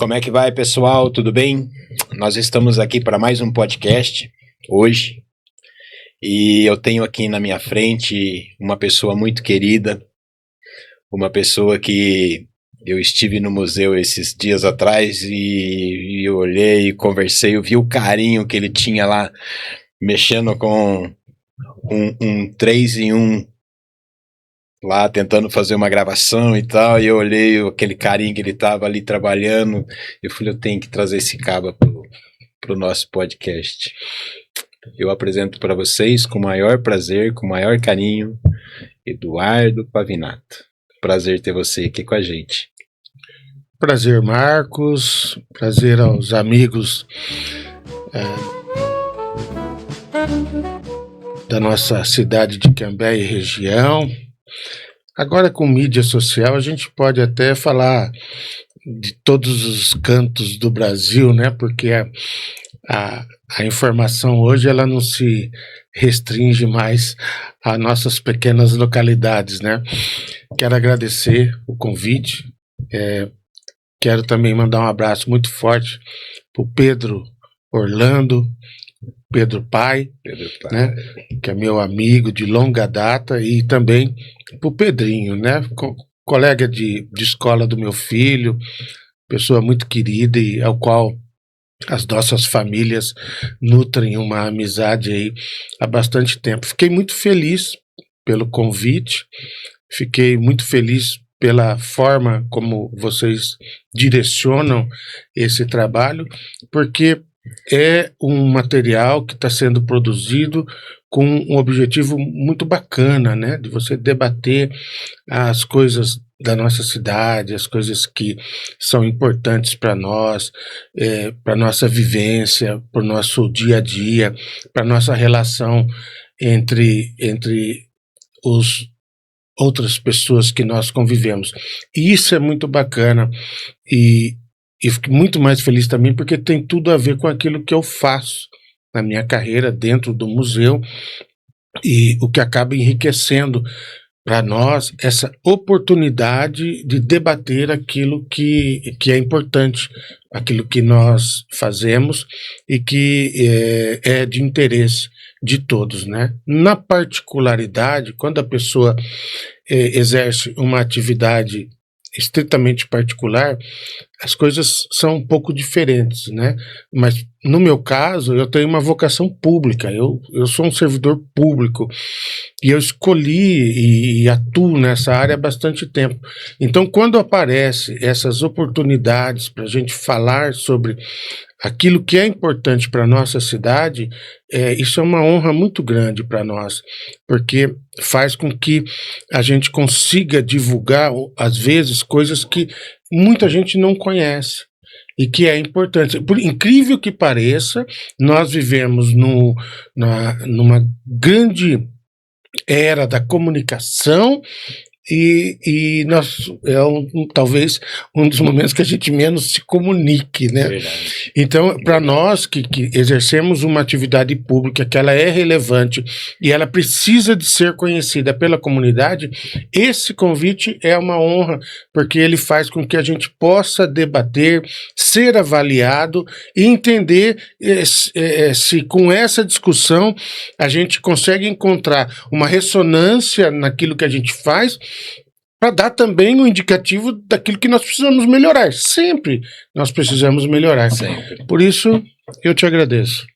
Como é que vai, pessoal? Tudo bem? Nós estamos aqui para mais um podcast hoje e eu tenho aqui na minha frente uma pessoa muito querida, uma pessoa que eu estive no museu esses dias atrás e eu olhei, conversei, eu vi o carinho que ele tinha lá mexendo com um 3 em 1 lá tentando fazer uma gravação e tal, e eu olhei aquele carinho que ele tava ali trabalhando, eu falei, eu tenho que trazer esse caba pro nosso podcast. Eu apresento para vocês com o maior prazer, com o maior carinho, Eduardo Pavinato. Prazer ter você aqui com a gente. Prazer, Marcos, prazer aos amigos da nossa cidade de Cambé e região. Agora, com mídia social, a gente pode até falar de todos os cantos do Brasil, né? Porque a informação hoje ela não se restringe mais a nossas pequenas localidades, né? Quero agradecer o convite, quero também mandar um abraço muito forte para o Pedro Orlando, Pedro Pai, né, que é meu amigo de longa data, e também para o Pedrinho, né, colega de escola do meu filho, pessoa muito querida e ao qual as nossas famílias nutrem uma amizade aí há bastante tempo. Fiquei muito feliz pelo convite, fiquei muito feliz pela forma como vocês direcionam esse trabalho, porque é um material que está sendo produzido com um objetivo muito bacana, né? De você debater as coisas da nossa cidade, as coisas que são importantes para nós, para nossa vivência, para o nosso dia a dia, para nossa relação entre os outras pessoas que nós convivemos. E isso é muito bacana e fico muito mais feliz também porque tem tudo a ver com aquilo que eu faço na minha carreira dentro do museu e o que acaba enriquecendo para nós essa oportunidade de debater aquilo que é importante, aquilo que nós fazemos e que é de interesse de todos, né? Na particularidade, quando a pessoa exerce uma atividade estritamente particular, as coisas são um pouco diferentes, né? Mas no meu caso, eu tenho uma vocação pública, eu sou um servidor público e eu escolhi e atuo nessa área há bastante tempo. Então, quando aparecem essas oportunidades para a gente falar sobre aquilo que é importante para a nossa cidade, isso é uma honra muito grande para nós, porque faz com que a gente consiga divulgar, às vezes, coisas que muita gente não conhece e que é importante. Por incrível que pareça, nós vivemos numa grande era da comunicação e nós talvez um dos momentos que a gente menos se comunique, né? Verdade. Então, para nós que exercemos uma atividade pública, que ela é relevante e ela precisa de ser conhecida pela comunidade, esse convite é uma honra, porque ele faz com que a gente possa debater, ser avaliado e entender se com essa discussão a gente consegue encontrar uma ressonância naquilo que a gente faz, para dar também um indicativo daquilo que nós precisamos melhorar. Sempre nós precisamos melhorar. Sempre. Por isso, eu te agradeço.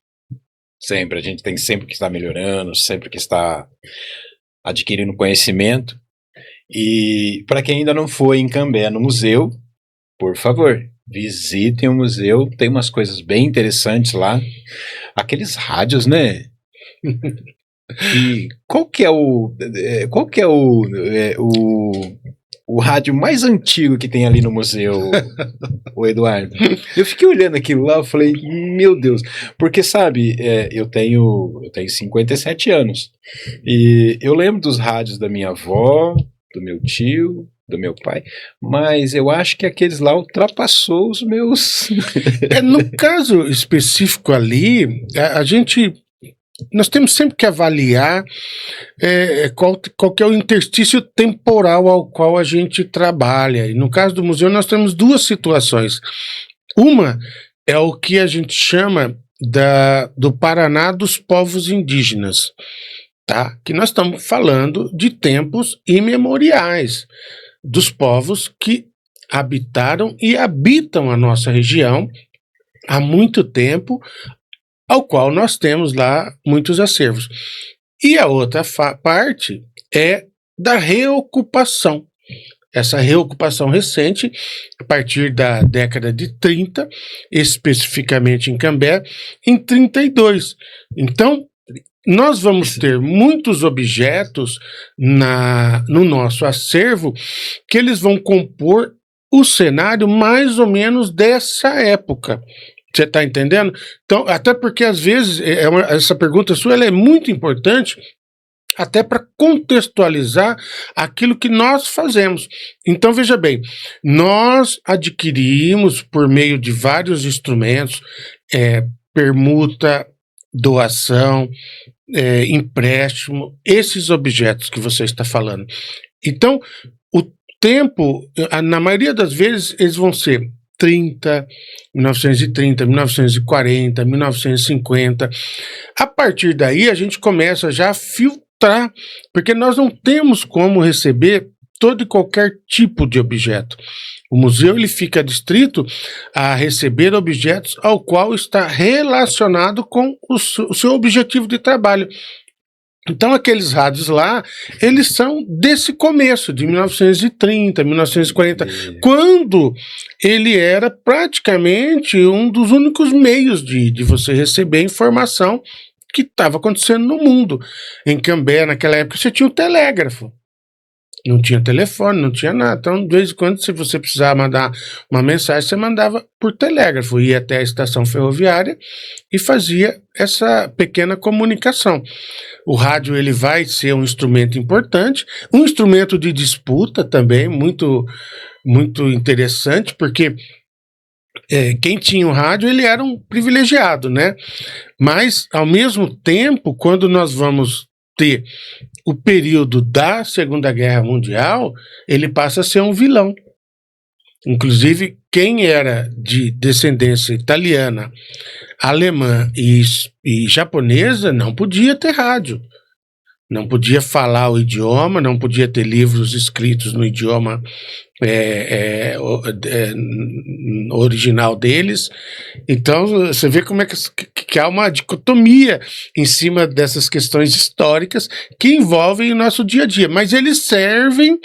Sempre. A gente tem sempre que estar melhorando, sempre que estar adquirindo conhecimento. E para quem ainda não foi em Cambé no museu, por favor, visitem o museu. Tem umas coisas bem interessantes lá. Aqueles rádios, né? E qual que é o rádio mais antigo que tem ali no museu, o Eduardo? Eu fiquei olhando aquilo lá, eu falei, meu Deus, porque sabe, eu tenho 57 anos e eu lembro dos rádios da minha avó, do meu tio, do meu pai, mas eu acho que aqueles lá ultrapassou os meus. No caso específico ali, nós temos sempre que avaliar qual que é o interstício temporal ao qual a gente trabalha. E no caso do museu nós temos duas situações. Uma é o que a gente chama do Paraná dos povos indígenas, tá? Que nós estamos falando de tempos imemoriais, dos povos que habitaram e habitam a nossa região há muito tempo, ao qual nós temos lá muitos acervos. E a outra parte é da reocupação. Essa reocupação recente, a partir da década de 30, especificamente em Cambé, em 32. Então, nós vamos ter muitos objetos no nosso acervo que eles vão compor o cenário mais ou menos dessa época. Você está entendendo? Então, até porque às vezes essa pergunta sua ela é muito importante até para contextualizar aquilo que nós fazemos. Então, veja bem, nós adquirimos por meio de vários instrumentos, permuta, doação, empréstimo, esses objetos que você está falando. Então, o tempo, na maioria das vezes, eles vão ser 1930, 1940, 1950. A partir daí, a gente começa já a filtrar, porque nós não temos como receber todo e qualquer tipo de objeto. O museu ele fica restrito a receber objetos ao qual está relacionado com o seu objetivo de trabalho. Então, aqueles rádios lá, eles são desse começo, de 1930, 1940, quando ele era praticamente um dos únicos meios de você receber informação que estava acontecendo no mundo. Em Cambé, naquela época, você tinha o telégrafo. Não tinha telefone, não tinha nada. Então, de vez em quando, se você precisava mandar uma mensagem, você mandava por telégrafo, ia até a estação ferroviária e fazia essa pequena comunicação. O rádio ele vai ser um instrumento importante, um instrumento de disputa também, muito, muito interessante, porque quem tinha o rádio ele era um privilegiado, né? Mas, ao mesmo tempo, quando nós vamos ter o período da Segunda Guerra Mundial, ele passa a ser um vilão. Inclusive, quem era de descendência italiana, alemã e japonesa não podia ter rádio. Não podia falar o idioma, não podia ter livros escritos no idioma original deles. Então, você vê como é que há uma dicotomia em cima dessas questões históricas que envolvem o nosso dia a dia. Mas eles servem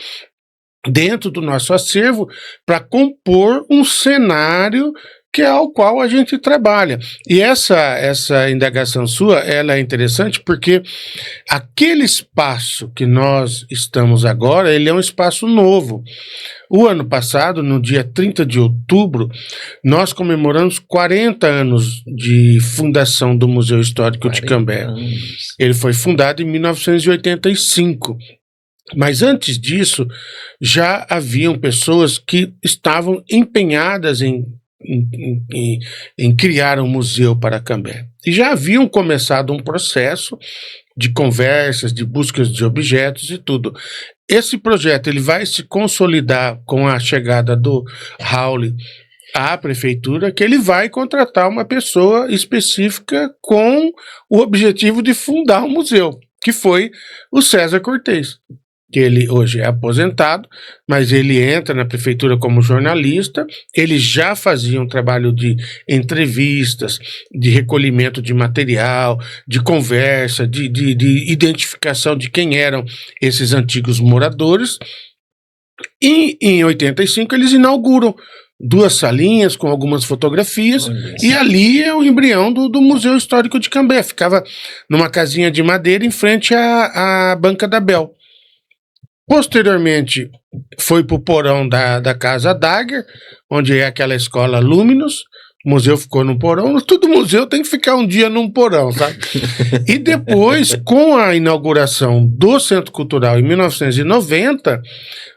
dentro do nosso acervo para compor um cenário que é ao qual a gente trabalha. E essa indagação sua, ela é interessante porque aquele espaço que nós estamos agora, ele é um espaço novo. O ano passado, no dia 30 de outubro, nós comemoramos 40 anos de fundação do Museu Histórico de Cambé. Ele foi fundado em 1985. Mas antes disso, já haviam pessoas que estavam empenhadas em criar um museu para Cambé. E já haviam começado um processo de conversas, de buscas de objetos e tudo. Esse projeto ele vai se consolidar com a chegada do Raul à prefeitura, que ele vai contratar uma pessoa específica com o objetivo de fundar um museu, que foi o César Cortez, que ele hoje é aposentado, mas ele entra na prefeitura como jornalista. Ele já fazia um trabalho de entrevistas, de recolhimento de material, de conversa, de identificação de quem eram esses antigos moradores. E em 85 eles inauguram 2 salinhas com algumas fotografias, e ali é o embrião do Museu Histórico de Cambé. Ficava numa casinha de madeira em frente à Banca da Bel. Posteriormente, foi para o porão da Casa Dagger, onde é aquela escola Luminous. O museu ficou no porão. Todo museu tem que ficar um dia num porão, sabe? E depois, com a inauguração do Centro Cultural em 1990,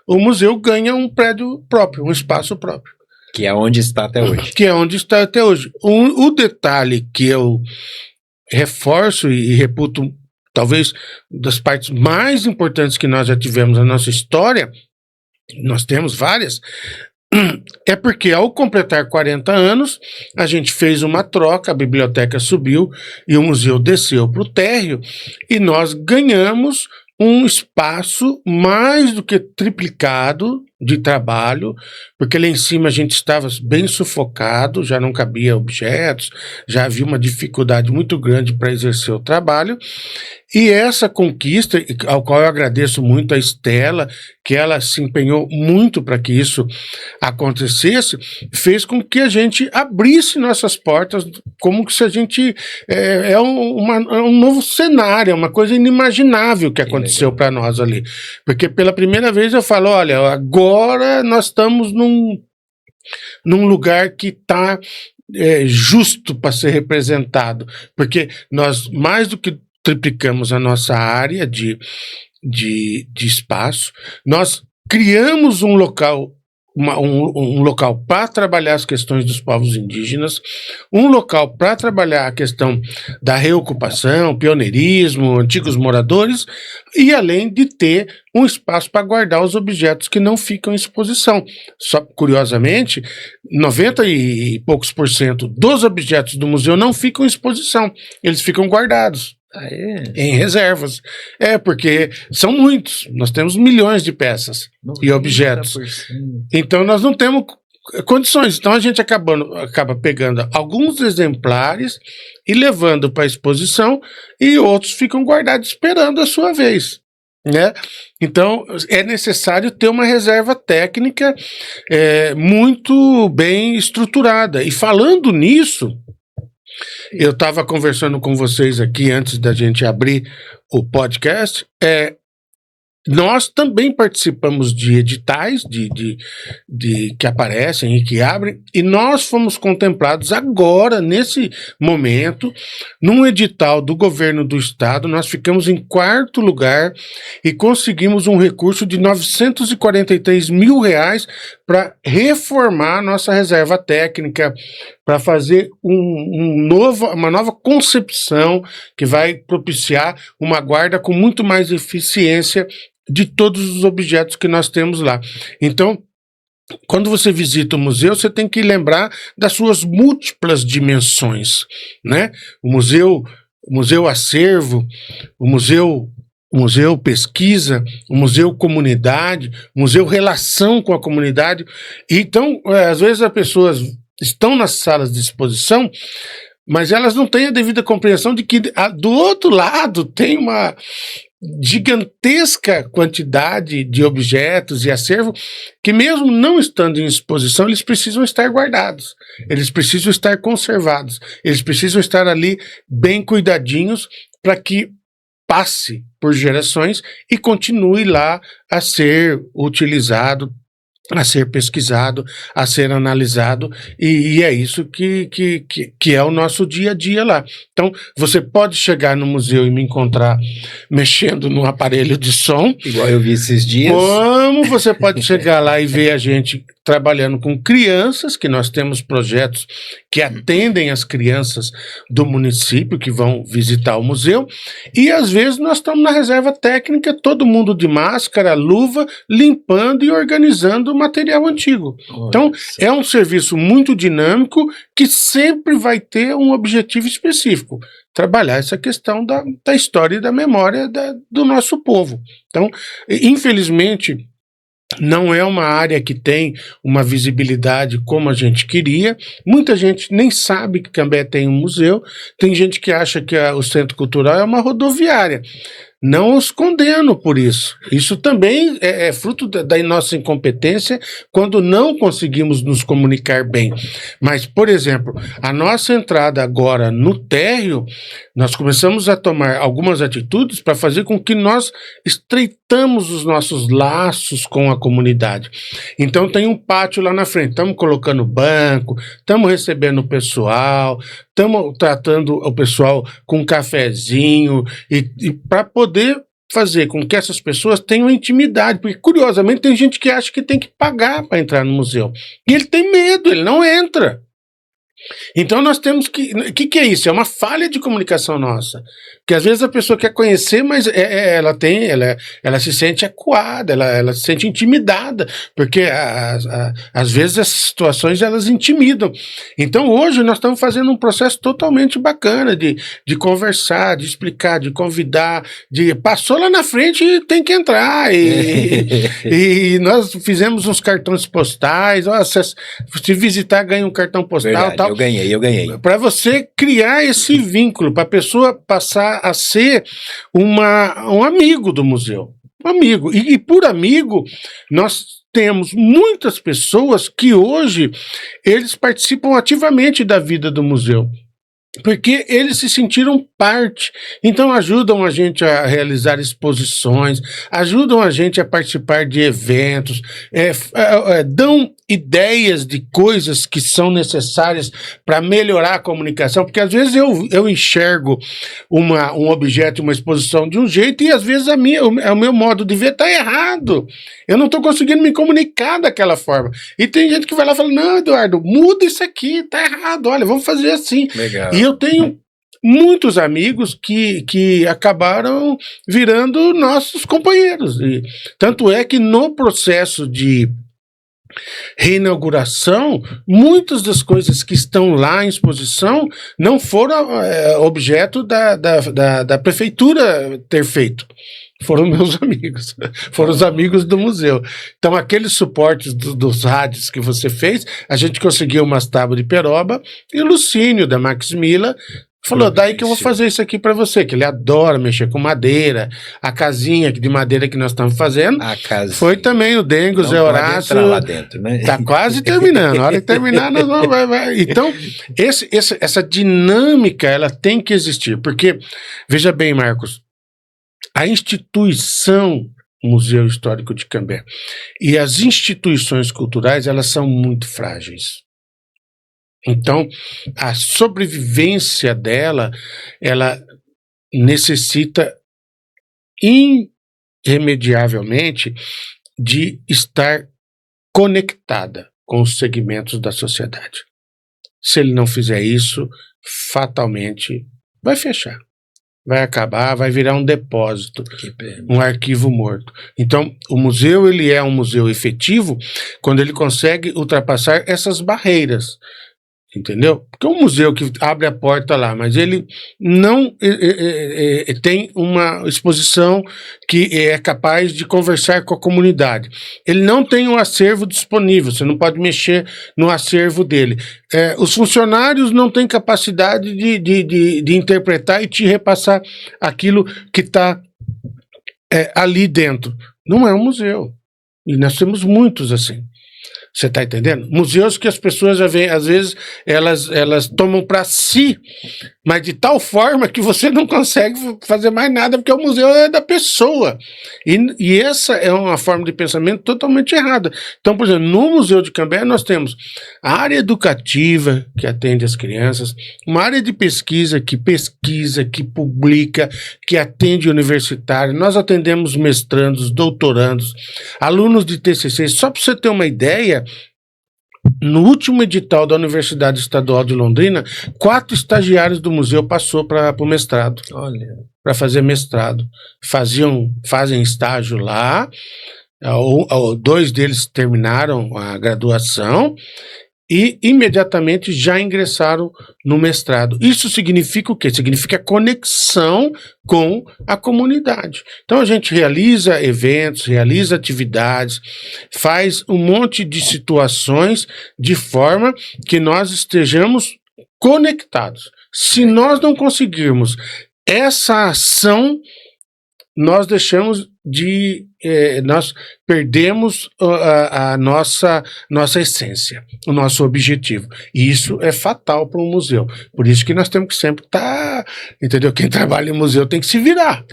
o museu ganha um prédio próprio, um espaço próprio. Que é onde está até hoje. Que é onde está até hoje. O detalhe que eu reforço e reputo talvez das partes mais importantes que nós já tivemos na nossa história, nós temos várias, É porque ao completar 40 anos, a gente fez uma troca, a biblioteca subiu e o museu desceu para o térreo e nós ganhamos um espaço mais do que triplicado de trabalho, porque lá em cima a gente estava bem sufocado, já não cabia objetos, já havia uma dificuldade muito grande para exercer o trabalho. E essa conquista, ao qual eu agradeço muito a Estela, que ela se empenhou muito para que isso acontecesse, fez com que a gente abrisse nossas portas, como se a gente um novo cenário, uma coisa inimaginável que aconteceu para nós ali. Porque pela primeira vez eu falo, olha, agora nós estamos num lugar que está justo para ser representado, porque nós, mais do que triplicamos a nossa área de espaço, nós criamos um local, um local para trabalhar as questões dos povos indígenas, um local para trabalhar a questão da reocupação, pioneirismo, antigos moradores, e além de ter um espaço para guardar os objetos que não ficam em exposição. Só curiosamente, 90 e poucos % dos objetos do museu não ficam em exposição, eles ficam guardados. Em reservas. Porque são muitos. Nós temos milhões de peças e objetos. Então nós não temos condições. Então a gente acaba pegando alguns exemplares e levando para a exposição e outros ficam guardados esperando a sua vez. Né? Então é necessário ter uma reserva técnica muito bem estruturada. E falando nisso, eu estava conversando com vocês aqui antes da gente abrir o podcast. Nós também participamos de editais que aparecem e que abrem, e nós fomos contemplados agora, nesse momento, num edital do governo do estado. Nós ficamos em 4º lugar e conseguimos um recurso de R$943 mil para reformar nossa reserva técnica, para fazer uma nova concepção que vai propiciar uma guarda com muito mais eficiência de todos os objetos que nós temos lá. Então, quando você visita o museu, você tem que lembrar das suas múltiplas dimensões, né? O museu acervo, o museu pesquisa, o museu comunidade, o museu relação com a comunidade. Então, às vezes as pessoas estão nas salas de exposição, mas elas não têm a devida compreensão de que do outro lado tem uma gigantesca quantidade de objetos e acervo que, mesmo não estando em exposição, eles precisam estar guardados, eles precisam estar conservados, eles precisam estar ali bem cuidadinhos para que passe por gerações e continue lá a ser utilizado, a ser pesquisado, a ser analisado, e é isso que é o nosso dia a dia lá. Então, você pode chegar no museu e me encontrar mexendo no aparelho de som. Igual eu vi esses dias. Como você pode chegar lá e ver a gente trabalhando com crianças, que nós temos projetos que atendem as crianças do município que vão visitar o museu, e às vezes nós estamos na reserva técnica, todo mundo de máscara, luva, limpando e organizando o material antigo. Então, é um serviço muito dinâmico que sempre vai ter um objetivo específico: trabalhar essa questão da história e da memória do nosso povo. Então, infelizmente, não é uma área que tem uma visibilidade como a gente queria. Muita gente nem sabe que Cambé tem um museu. Tem gente que acha que o Centro Cultural é uma rodoviária. Não os condeno por isso. Isso também é fruto da nossa incompetência quando não conseguimos nos comunicar bem. Mas, por exemplo, a nossa entrada agora no térreo, nós começamos a tomar algumas atitudes para fazer com que nós estreitamos os nossos laços com a comunidade. Então tem um pátio lá na frente, estamos colocando banco, estamos recebendo o pessoal, estamos tratando o pessoal com um cafezinho, e para poder fazer com que essas pessoas tenham intimidade, porque curiosamente tem gente que acha que tem que pagar para entrar no museu, e ele tem medo, ele não entra. Então nós temos que... O que é isso? É uma falha de comunicação nossa. Porque às vezes a pessoa quer conhecer, mas ela se sente acuada, ela se sente intimidada, porque às vezes essas situações elas intimidam. Então hoje nós estamos fazendo um processo totalmente bacana de conversar, de explicar, de convidar, passou lá na frente e tem que entrar. E nós fizemos uns cartões postais, se visitar ganha um cartão postal. Verdade, tal. Eu ganhei. Para você criar esse vínculo, para a pessoa passar a ser um amigo do museu. Um amigo. E por amigo, nós temos muitas pessoas que hoje eles participam ativamente da vida do museu. Porque eles se sentiram parte, então ajudam a gente a realizar exposições, ajudam a gente a participar de eventos, dão ideias de coisas que são necessárias para melhorar a comunicação, porque às vezes eu enxergo um objeto, uma exposição de um jeito e às vezes o meu modo de ver está errado. Eu não estou conseguindo me comunicar daquela forma. E tem gente que vai lá e fala, não, Eduardo, muda isso aqui, está errado, olha, vamos fazer assim. Legal. E eu tenho muitos amigos que acabaram virando nossos companheiros. E tanto é que no processo de reinauguração, muitas das coisas que estão lá em exposição não foram objeto da prefeitura ter feito. Foram meus amigos, foram os amigos do museu. Então aqueles suportes dos rádios que você fez, a gente conseguiu umas tábuas de peroba e o Lucínio da Max Mila falou, daí que eu vou fazer isso aqui para você, que ele adora mexer com madeira, a casinha de madeira que nós estamos fazendo, foi também o Dengo, Zé Horácio, lá dentro, né? Tá quase terminando, a hora de terminar nós vamos, vai. Então, essa dinâmica, ela tem que existir, porque, veja bem, Marcos, a instituição Museu Histórico de Cambé e as instituições culturais, elas são muito frágeis. Então, a sobrevivência dela, ela necessita irremediavelmente de estar conectada com os segmentos da sociedade. Se ele não fizer isso, fatalmente vai fechar. Vai acabar, vai virar um depósito, um arquivo morto. Então, o museu ele é um museu efetivo quando ele consegue ultrapassar essas barreiras. Entendeu? Porque um museu que abre a porta lá, mas ele não tem uma exposição que é capaz de conversar com a comunidade. Ele não tem um acervo disponível, você não pode mexer no acervo dele. Os funcionários não têm capacidade de interpretar e te repassar aquilo que está ali dentro. Não é um museu. E nós temos muitos assim. Você está entendendo? Museus que as pessoas já veem, às vezes, elas tomam para si, mas de tal forma que você não consegue fazer mais nada, porque o museu é da pessoa. E essa é uma forma de pensamento totalmente errada. Então, por exemplo, no Museu de Cambé nós temos a área educativa, que atende as crianças, uma área de pesquisa, que publica, que atende universitário. Nós atendemos mestrandos, doutorandos, alunos de TCC. Só para você ter uma ideia, no último edital da Universidade Estadual de Londrina, 4 estagiários do museu passou para o mestrado. Olha. Para fazer mestrado. Fazem estágio lá, 2 deles terminaram a graduação e imediatamente já ingressaram no mestrado. Isso significa o quê? Significa conexão com a comunidade. Então a gente realiza eventos, realiza atividades, faz um monte de situações de forma que nós estejamos conectados. Se nós não conseguirmos essa ação, nós deixamos nós perdemos a nossa essência, o nosso objetivo. E isso é fatal para um museu. Por isso que nós temos que sempre estar, entendeu? Quem trabalha em museu tem que se virar.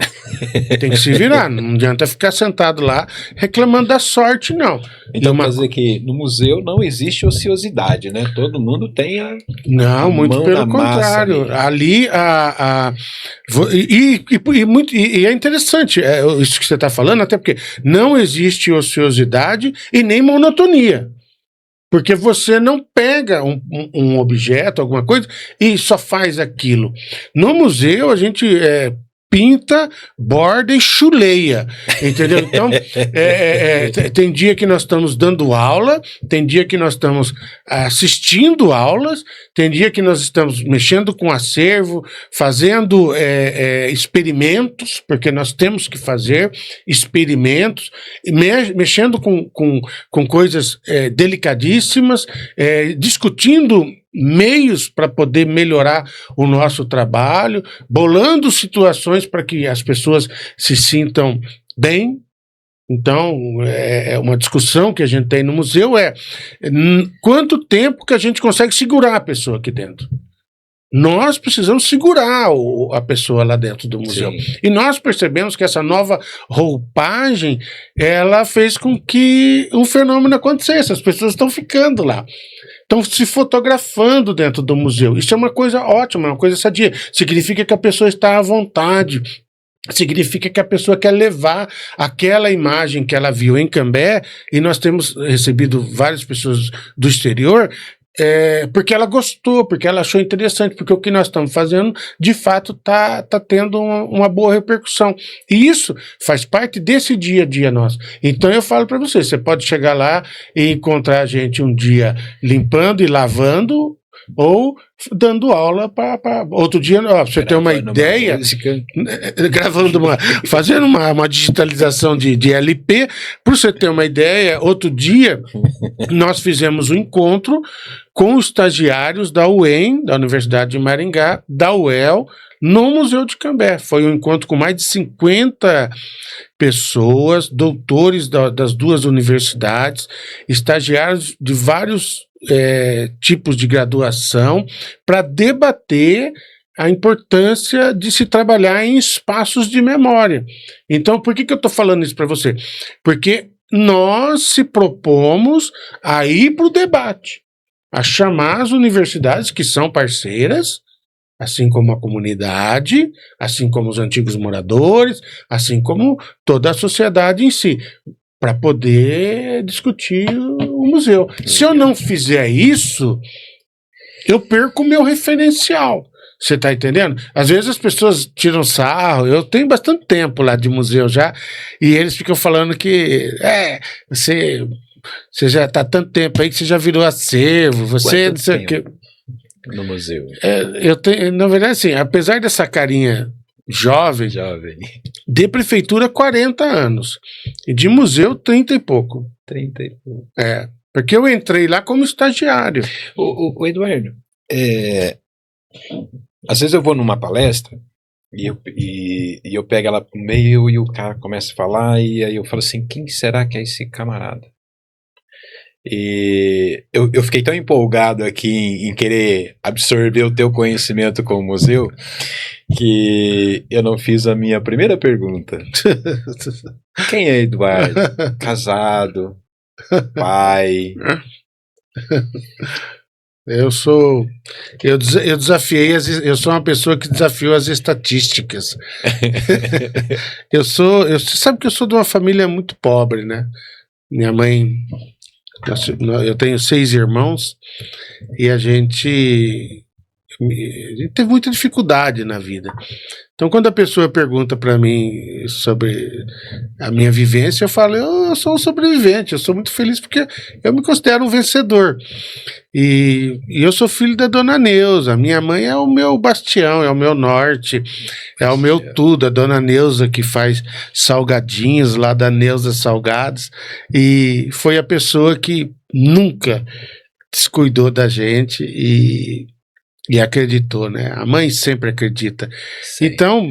Tem que se virar. Não adianta ficar sentado lá reclamando da sorte, não. Então quer dizer que no museu não existe ociosidade, né? Todo mundo tem a Não, muito pelo contrário. Ali e é interessante isso que você está falando, até porque não existe ociosidade e nem monotonia. Porque você não pega um objeto, alguma coisa, e só faz aquilo. No museu, a gente pinta, borda e chuleia, entendeu? Então, tem dia que nós estamos dando aula, tem dia que nós estamos assistindo aulas, tem dia que nós estamos mexendo com acervo, fazendo experimentos, porque nós temos que fazer experimentos, mexendo com coisas delicadíssimas, discutindo meios para poder melhorar o nosso trabalho, bolando situações para que as pessoas se sintam bem. Então, uma discussão que a gente tem no museu quanto tempo que a gente consegue segurar a pessoa aqui dentro. Nós precisamos segurar a pessoa lá dentro do museu. Sim. E nós percebemos que essa nova roupagem, ela fez com que um fenômeno acontecesse. As pessoas estão ficando lá. Estão se fotografando dentro do museu. Isso é uma coisa ótima, uma coisa sadia. Significa que a pessoa está à vontade. Significa que a pessoa quer levar aquela imagem que ela viu em Cambé, e nós temos recebido várias pessoas do exterior, porque ela gostou, porque ela achou interessante, porque o que nós estamos fazendo, de fato, tá tendo uma boa repercussão. E isso faz parte desse dia a dia nosso. Então eu falo para você pode chegar lá e encontrar a gente um dia limpando e lavando, ou dando aula para outro dia, pra você ter uma ideia, fazendo uma digitalização de LP, para você ter uma ideia, outro dia nós fizemos um encontro com os estagiários da UEM, da Universidade de Maringá, da UEL, no Museu de Cambé. Foi um encontro com mais de 50 pessoas, doutores das duas universidades, estagiários de vários tipos de graduação, para debater a importância de se trabalhar em espaços de memória. Então, por que eu estou falando isso para você? Porque nós se propomos a ir para o debate, a chamar as universidades que são parceiras, assim como a comunidade, assim como os antigos moradores, assim como toda a sociedade em si, para poder discutir o museu. Se eu não fizer isso, eu perco o meu referencial. Você está entendendo? Às vezes as pessoas tiram sarro. Eu tenho bastante tempo lá de museu já, e eles ficam falando que você já está tanto tempo aí que você já virou acervo. Você não sei o que no museu. Eu tenho, na verdade, assim, apesar dessa carinha jovem, de prefeitura 40 anos, e de museu 30 e pouco. 30 e pouco. Porque eu entrei lá como estagiário. O Eduardo, às vezes eu vou numa palestra e eu pego ela pro meio e o cara começa a falar, e aí eu falo assim, quem será que é esse camarada? E eu fiquei tão empolgado aqui em querer absorver o teu conhecimento com o museu, que eu não fiz a minha primeira pergunta. Quem é Eduardo? Casado, pai. Eu desafiei, eu sou uma pessoa que desafiou as estatísticas. Você sabe que eu sou de uma família muito pobre, né? Minha mãe, eu tenho 6 irmãos, e a gente teve muita dificuldade na vida. Então, quando a pessoa pergunta para mim sobre a minha vivência, eu falo, eu sou um sobrevivente, eu sou muito feliz porque eu me considero um vencedor. E eu sou filho da dona Neuza. Minha mãe é o meu bastião, é o meu norte, é o meu tudo. A dona Neuza, que faz salgadinhos lá da Neuza Salgados, e foi a pessoa que nunca descuidou da gente e acreditou, né? A mãe sempre acredita. Sim. Então,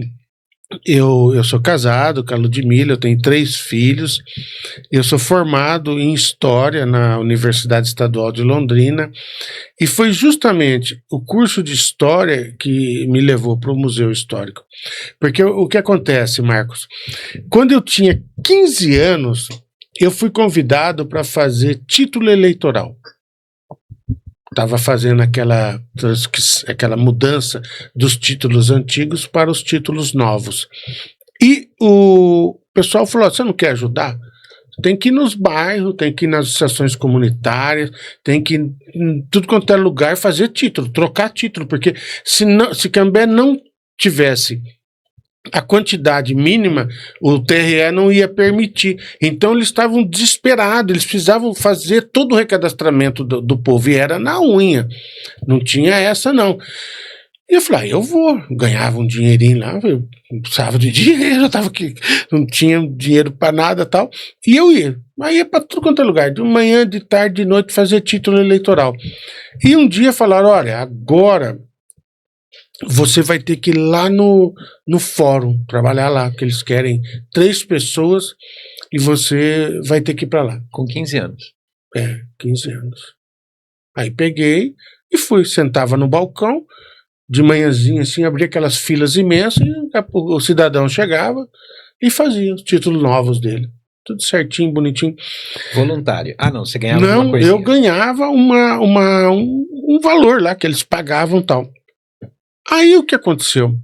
eu sou casado com a Ludmila, eu tenho 3 filhos, eu sou formado em História na Universidade Estadual de Londrina, e foi justamente o curso de História que me levou para o Museu Histórico. Porque o que acontece, Marcos? Quando eu tinha 15 anos, eu fui convidado para fazer título eleitoral. Estava fazendo aquela mudança dos títulos antigos para os títulos novos. E o pessoal falou, você não quer ajudar? tem que ir nos bairros, tem que ir nas associações comunitárias, tem que ir em tudo quanto é lugar fazer título, trocar título, porque se Cambé não tivesse a quantidade mínima, o TRE não ia permitir. Então eles estavam desesperados, eles precisavam fazer todo o recadastramento do povo, e era na unha, não tinha essa não. E eu falei, eu vou, ganhava um dinheirinho lá, eu precisava de dinheiro, eu tava aqui, não tinha dinheiro para nada e tal, e eu ia, mas ia para tudo quanto é lugar, de manhã, de tarde, de noite, fazer título eleitoral. E um dia falaram, olha, agora você vai ter que ir lá no fórum, trabalhar lá, porque eles querem 3 pessoas e você vai ter que ir para lá. Com 15 anos. 15 anos. Aí peguei e fui, sentava no balcão, de manhãzinha assim, abria aquelas filas imensas, e o cidadão chegava e fazia os títulos novos dele. Tudo certinho, bonitinho. Voluntário. Ah, não, você ganhava uma coisinha. Eu ganhava um valor lá que eles pagavam e tal. Aí o que aconteceu?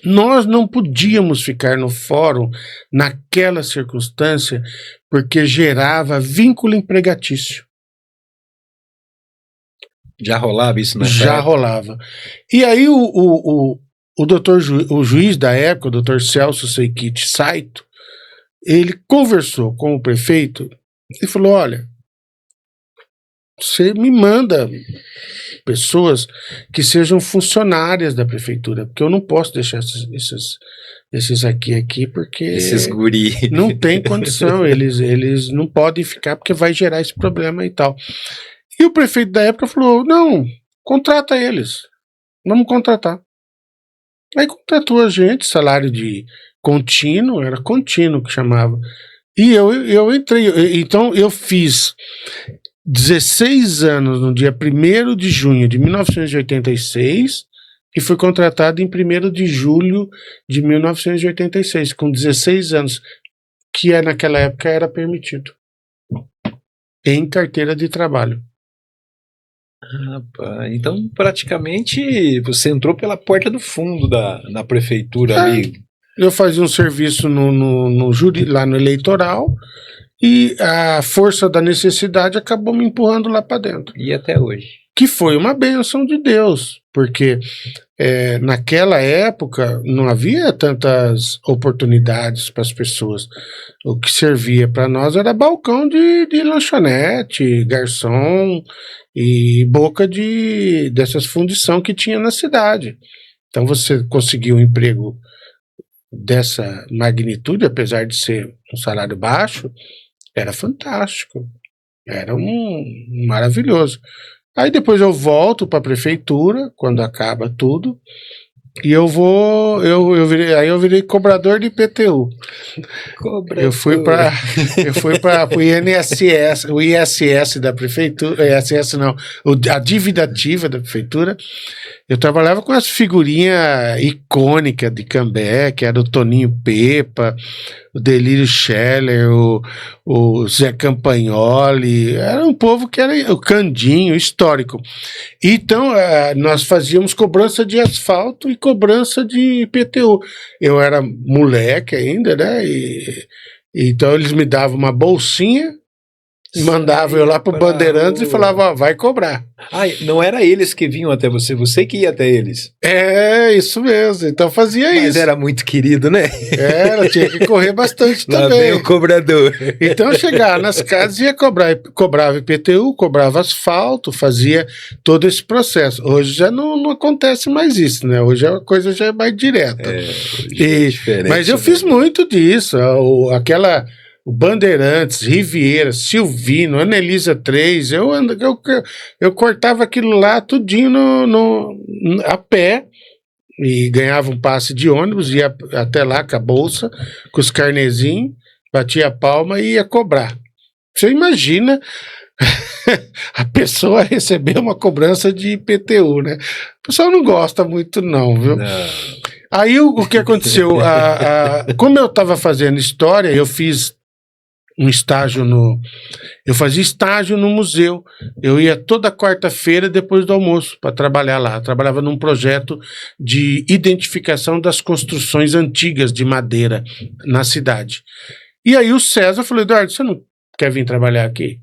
Nós não podíamos ficar no fórum naquela circunstância porque gerava vínculo empregatício. Já rolava isso nessa Já época? rolava. E aí o juiz da época, o doutor Celso Seikit Saito, ele conversou com o prefeito e falou, olha, você me manda pessoas que sejam funcionárias da prefeitura, porque eu não posso deixar esses aqui, porque esses guri não tem condição, eles não podem ficar porque vai gerar esse problema e tal. E o prefeito da época falou, não, contrata eles, vamos contratar. Aí contratou a gente, salário de contínuo, era contínuo que chamava. E eu entrei, então eu fiz 16 anos no dia 1º de junho de 1986 e fui contratado em 1º de julho de 1986, com 16 anos, que naquela época era permitido, em carteira de trabalho. Então praticamente você entrou pela porta do fundo da prefeitura ali. Eu fazia um serviço lá no eleitoral, e a força da necessidade acabou me empurrando lá para dentro. E até hoje. Que foi uma bênção de Deus, porque naquela época não havia tantas oportunidades para as pessoas. O que servia para nós era balcão de lanchonete, garçom e boca dessas fundição que tinha na cidade. Então você conseguiu um emprego dessa magnitude, apesar de ser um salário baixo, era fantástico, era maravilhoso. Aí depois eu volto para a prefeitura, quando acaba tudo, e eu virei cobrador de IPTU. Eu fui para o INSS, o ISS da prefeitura, ISS não, a dívida ativa da prefeitura. Eu trabalhava com as figurinhas icônicas de Cambé, que era o Toninho Pepa, o Delírio Scheller, o Zé Campagnoli, era um povo que era o Candinho, histórico. Então, nós fazíamos cobrança de asfalto e cobrança de IPTU. Eu era moleque ainda, né? Então eles me davam uma bolsinha, mandavam eu lá pro Bandeirantes e falavam, vai cobrar. Não era eles que vinham até você que ia até eles. Isso mesmo, então fazia isso. Mas era muito querido, né? Era, tinha que correr bastante lá também. Vem o cobrador. Então eu chegava nas casas e ia cobrava IPTU, cobrava asfalto, fazia todo esse processo. Hoje já não acontece mais isso, né? Hoje a coisa já é mais direta. É diferente. Mas eu fiz muito disso, o Bandeirantes, Riviera, Silvino, Anelisa 3, eu cortava aquilo lá tudinho a pé e ganhava um passe de ônibus, ia até lá com a bolsa, com os carnezinhos, batia a palma e ia cobrar. Você imagina a pessoa receber uma cobrança de IPTU, né? O pessoal não gosta muito não, viu? Não. Aí o que aconteceu? Como eu estava fazendo história, eu fiz um estágio eu fazia estágio no museu. Eu ia toda quarta-feira depois do almoço para trabalhar lá. Eu trabalhava num projeto de identificação das construções antigas de madeira na cidade. E aí o César falou, Eduardo, você não quer vir trabalhar aqui?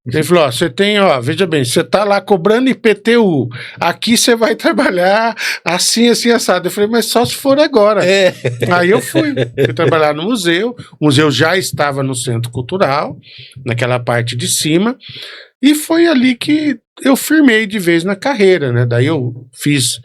Ele falou, ó, você tem, ó, veja bem, você tá lá cobrando IPTU, aqui você vai trabalhar assim, assim, assado. Eu falei, mas só se for agora. Aí eu fui trabalhar no museu, o museu já estava no Centro Cultural, naquela parte de cima, e foi ali que eu firmei de vez na carreira, né? Daí eu fiz,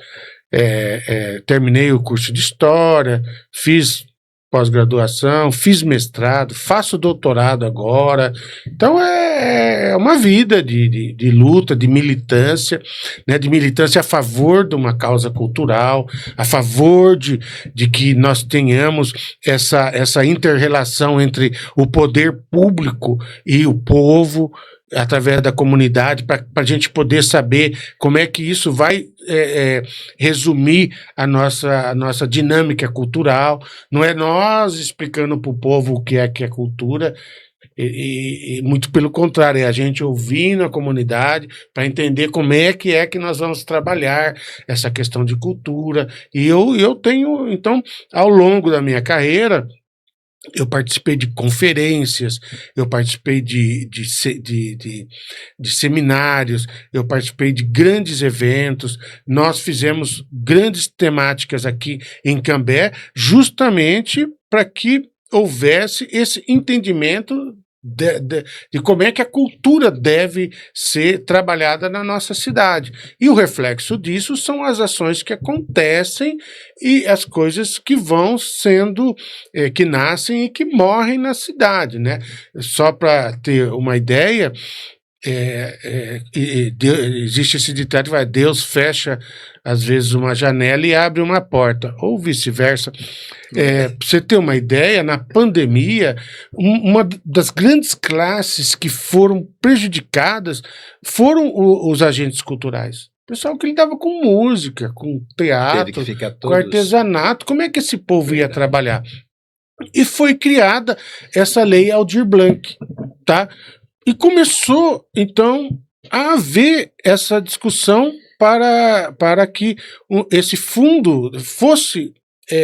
terminei o curso de História, fiz pós-graduação, fiz mestrado, faço doutorado agora. Então é uma vida de luta, de militância, né, de militância a favor de uma causa cultural, a favor de que nós tenhamos essa inter-relação entre o poder público e o povo, através da comunidade, para a gente poder saber como é que isso vai resumir a nossa dinâmica cultural. Não é nós explicando para o povo o que é cultura, e muito pelo contrário, é a gente ouvindo a comunidade para entender como é que nós vamos trabalhar essa questão de cultura. E eu tenho, então, ao longo da minha carreira, eu participei de conferências, eu participei de seminários, eu participei de grandes eventos, nós fizemos grandes temáticas aqui em Cambé, justamente para que houvesse esse entendimento de como é que a cultura deve ser trabalhada na nossa cidade. E o reflexo disso são as ações que acontecem e as coisas que vão sendo, que nascem e que morrem na cidade, né? Só para ter uma ideia, existe esse ditado, Deus fecha às vezes uma janela e abre uma porta, ou vice-versa. Para você ter uma ideia, na pandemia, uma das grandes classes que foram prejudicadas foram os agentes culturais. O pessoal que lidava com música, com teatro, com artesanato. Como é que esse povo ia trabalhar? E foi criada essa lei Aldir Blanc, tá? E começou, então, a haver essa discussão para que esse fundo fosse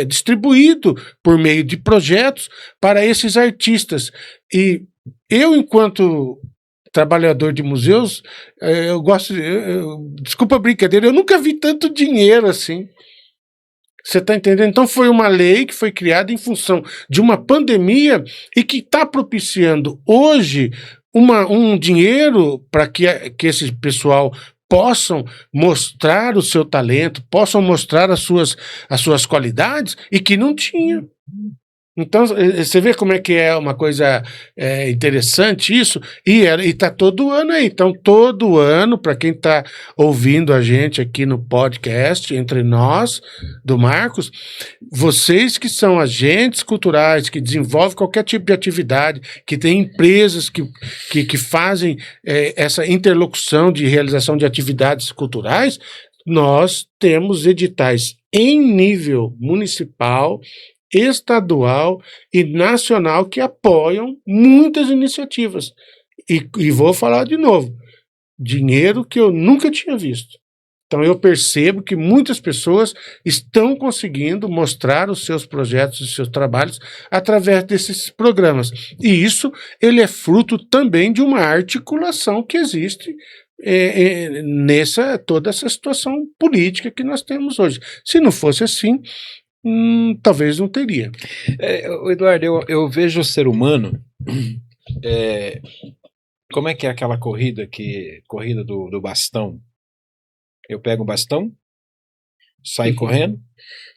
distribuído por meio de projetos para esses artistas. E eu, enquanto trabalhador de museus, eu gosto, desculpa a brincadeira, eu nunca vi tanto dinheiro assim. Você está entendendo? Então foi uma lei que foi criada em função de uma pandemia e que está propiciando hoje um dinheiro para que esse pessoal possam mostrar o seu talento, possam mostrar as suas qualidades, e que não tinha. Então, você vê como é que é uma coisa interessante isso, e está todo ano aí. Então, todo ano, para quem está ouvindo a gente aqui no podcast, entre nós, do Marcos, vocês que são agentes culturais, que desenvolvem qualquer tipo de atividade, que têm empresas que fazem essa interlocução de realização de atividades culturais, nós temos editais em nível municipal, estadual e nacional que apoiam muitas iniciativas. E vou falar de novo, dinheiro que eu nunca tinha visto. Então eu percebo que muitas pessoas estão conseguindo mostrar os seus projetos, os seus trabalhos através desses programas. E isso ele é fruto também de uma articulação que existe toda essa situação política que nós temos hoje. Se não fosse assim, talvez não teria. Eduardo, eu vejo o ser humano, como é que é aquela corrida do bastão? Eu pego o bastão, saio correndo,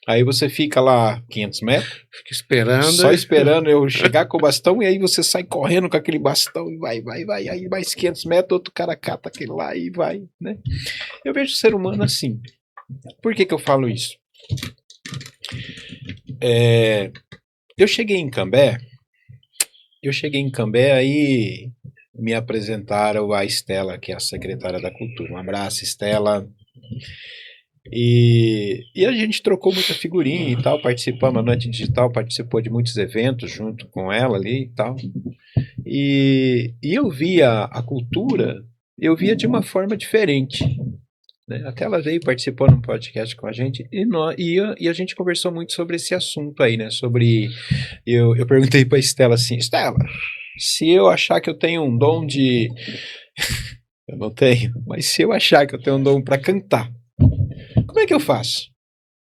aí você fica lá 500 metros, fica esperando, só esperando eu chegar com o bastão, e aí você sai correndo com aquele bastão e vai, aí mais 500 metros, outro cara cata aquele lá e vai, né? Eu vejo o ser humano assim. Por que eu falo isso? Eu cheguei em Cambé, aí me apresentaram a Estela, que é a secretária da Cultura. Um abraço, Estela. E a gente trocou muita figurinha e tal, participamos, a Noite Digital participou de muitos eventos junto com ela ali e tal. E eu via a cultura, eu via de uma forma diferente. né? Até ela veio, participou num podcast com a gente e a gente conversou muito sobre esse assunto aí, né? Eu perguntei pra Estela assim, Estela, se eu achar que eu tenho um dom de... Eu não tenho, mas se eu achar que eu tenho um dom para cantar, como é que eu faço?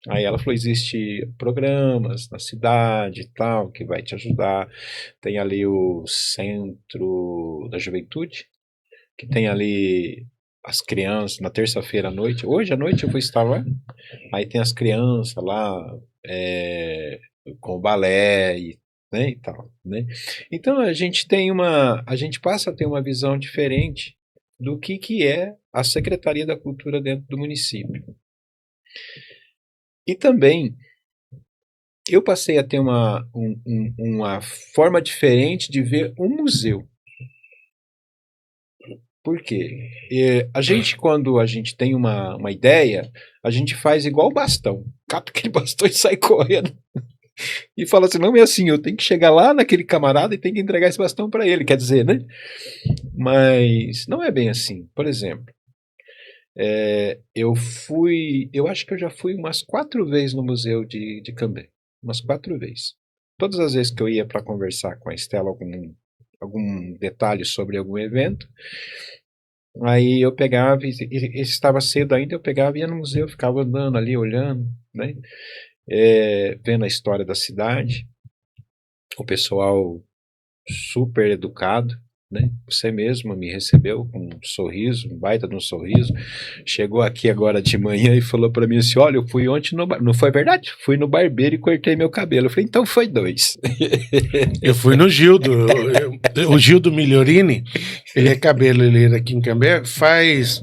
Aí ela falou, existe programas na cidade e tal, que vai te ajudar. Tem ali o Centro da Juventude, que tem ali as crianças, na terça-feira à noite. Hoje à noite eu vou estar lá. Aí tem as crianças lá, com o balé né, e tal, né? Então a gente passa a ter uma visão diferente do que é a Secretaria da Cultura dentro do município. E também eu passei a ter uma forma diferente de ver um museu. Por quê? A gente, quando a gente tem uma ideia, a gente faz igual o bastão. Cata aquele bastão e sai correndo. E fala assim, não é assim, eu tenho que chegar lá naquele camarada e tenho que entregar esse bastão para ele, quer dizer, né? Mas não é bem assim. Por exemplo, eu acho que eu já fui umas 4 vezes no museu de Cambé. Umas 4 vezes. Todas as vezes que eu ia para conversar com a Estela algum detalhe sobre algum evento, aí eu pegava, e estava cedo ainda, eu pegava e ia no museu, ficava andando ali, olhando, né? Vendo a história da cidade, o pessoal super educado, né? Você mesmo me recebeu com um sorriso, um baita de um sorriso, chegou aqui agora de manhã e falou para mim assim, olha, eu fui ontem não foi verdade? Fui no barbeiro e cortei meu cabelo. Eu falei, então foi 2. Eu fui no Gildo, o Gildo Migliorini, ele é cabeleireiro aqui em Cambé, faz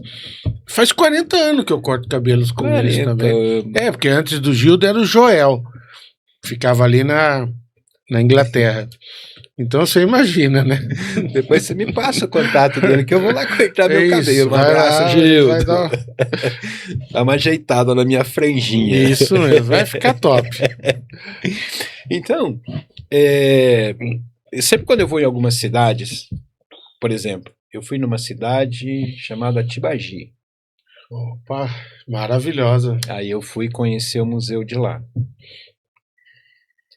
40 anos que eu corto cabelos com eles também. Porque antes do Gildo era o Joel, ficava ali na Inglaterra. Então você imagina, né? Depois você me passa o contato dele, que eu vou lá cortar meu cabelo. Um abraço, Gildo. Dá uma ajeitada na minha franjinha. Isso mesmo, vai ficar top. Então, sempre quando eu vou em algumas cidades, por exemplo, eu fui numa cidade chamada Tibagi. Opa, maravilhosa. Aí eu fui conhecer o museu de lá.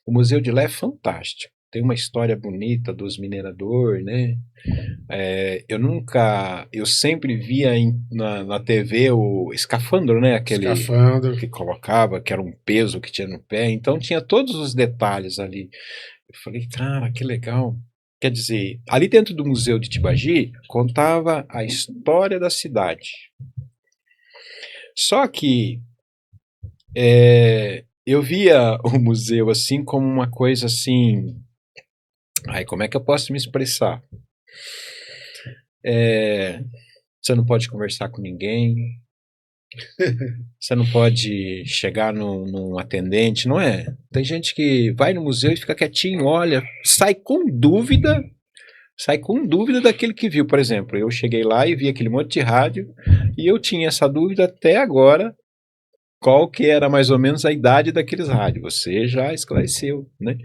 O museu de lá é fantástico. Tem uma história bonita dos mineradores, né? Eu sempre via na TV o escafandro, né? Aquele escafandro que colocava, que era um peso que tinha no pé. Então tinha todos os detalhes ali. Eu falei, cara, que legal. Quer dizer, ali dentro do museu de Tibagi, contava a história da cidade. Só que eu via o museu assim como uma coisa assim... Ai, como é que eu posso me expressar? Você não pode conversar com ninguém, você não pode chegar num atendente, não é? Tem gente que vai no museu e fica quietinho, olha, sai com dúvida daquele que viu. Por exemplo, eu cheguei lá e vi aquele monte de rádio e eu tinha essa dúvida até agora, qual que era mais ou menos a idade daqueles rádios. Você já esclareceu, né?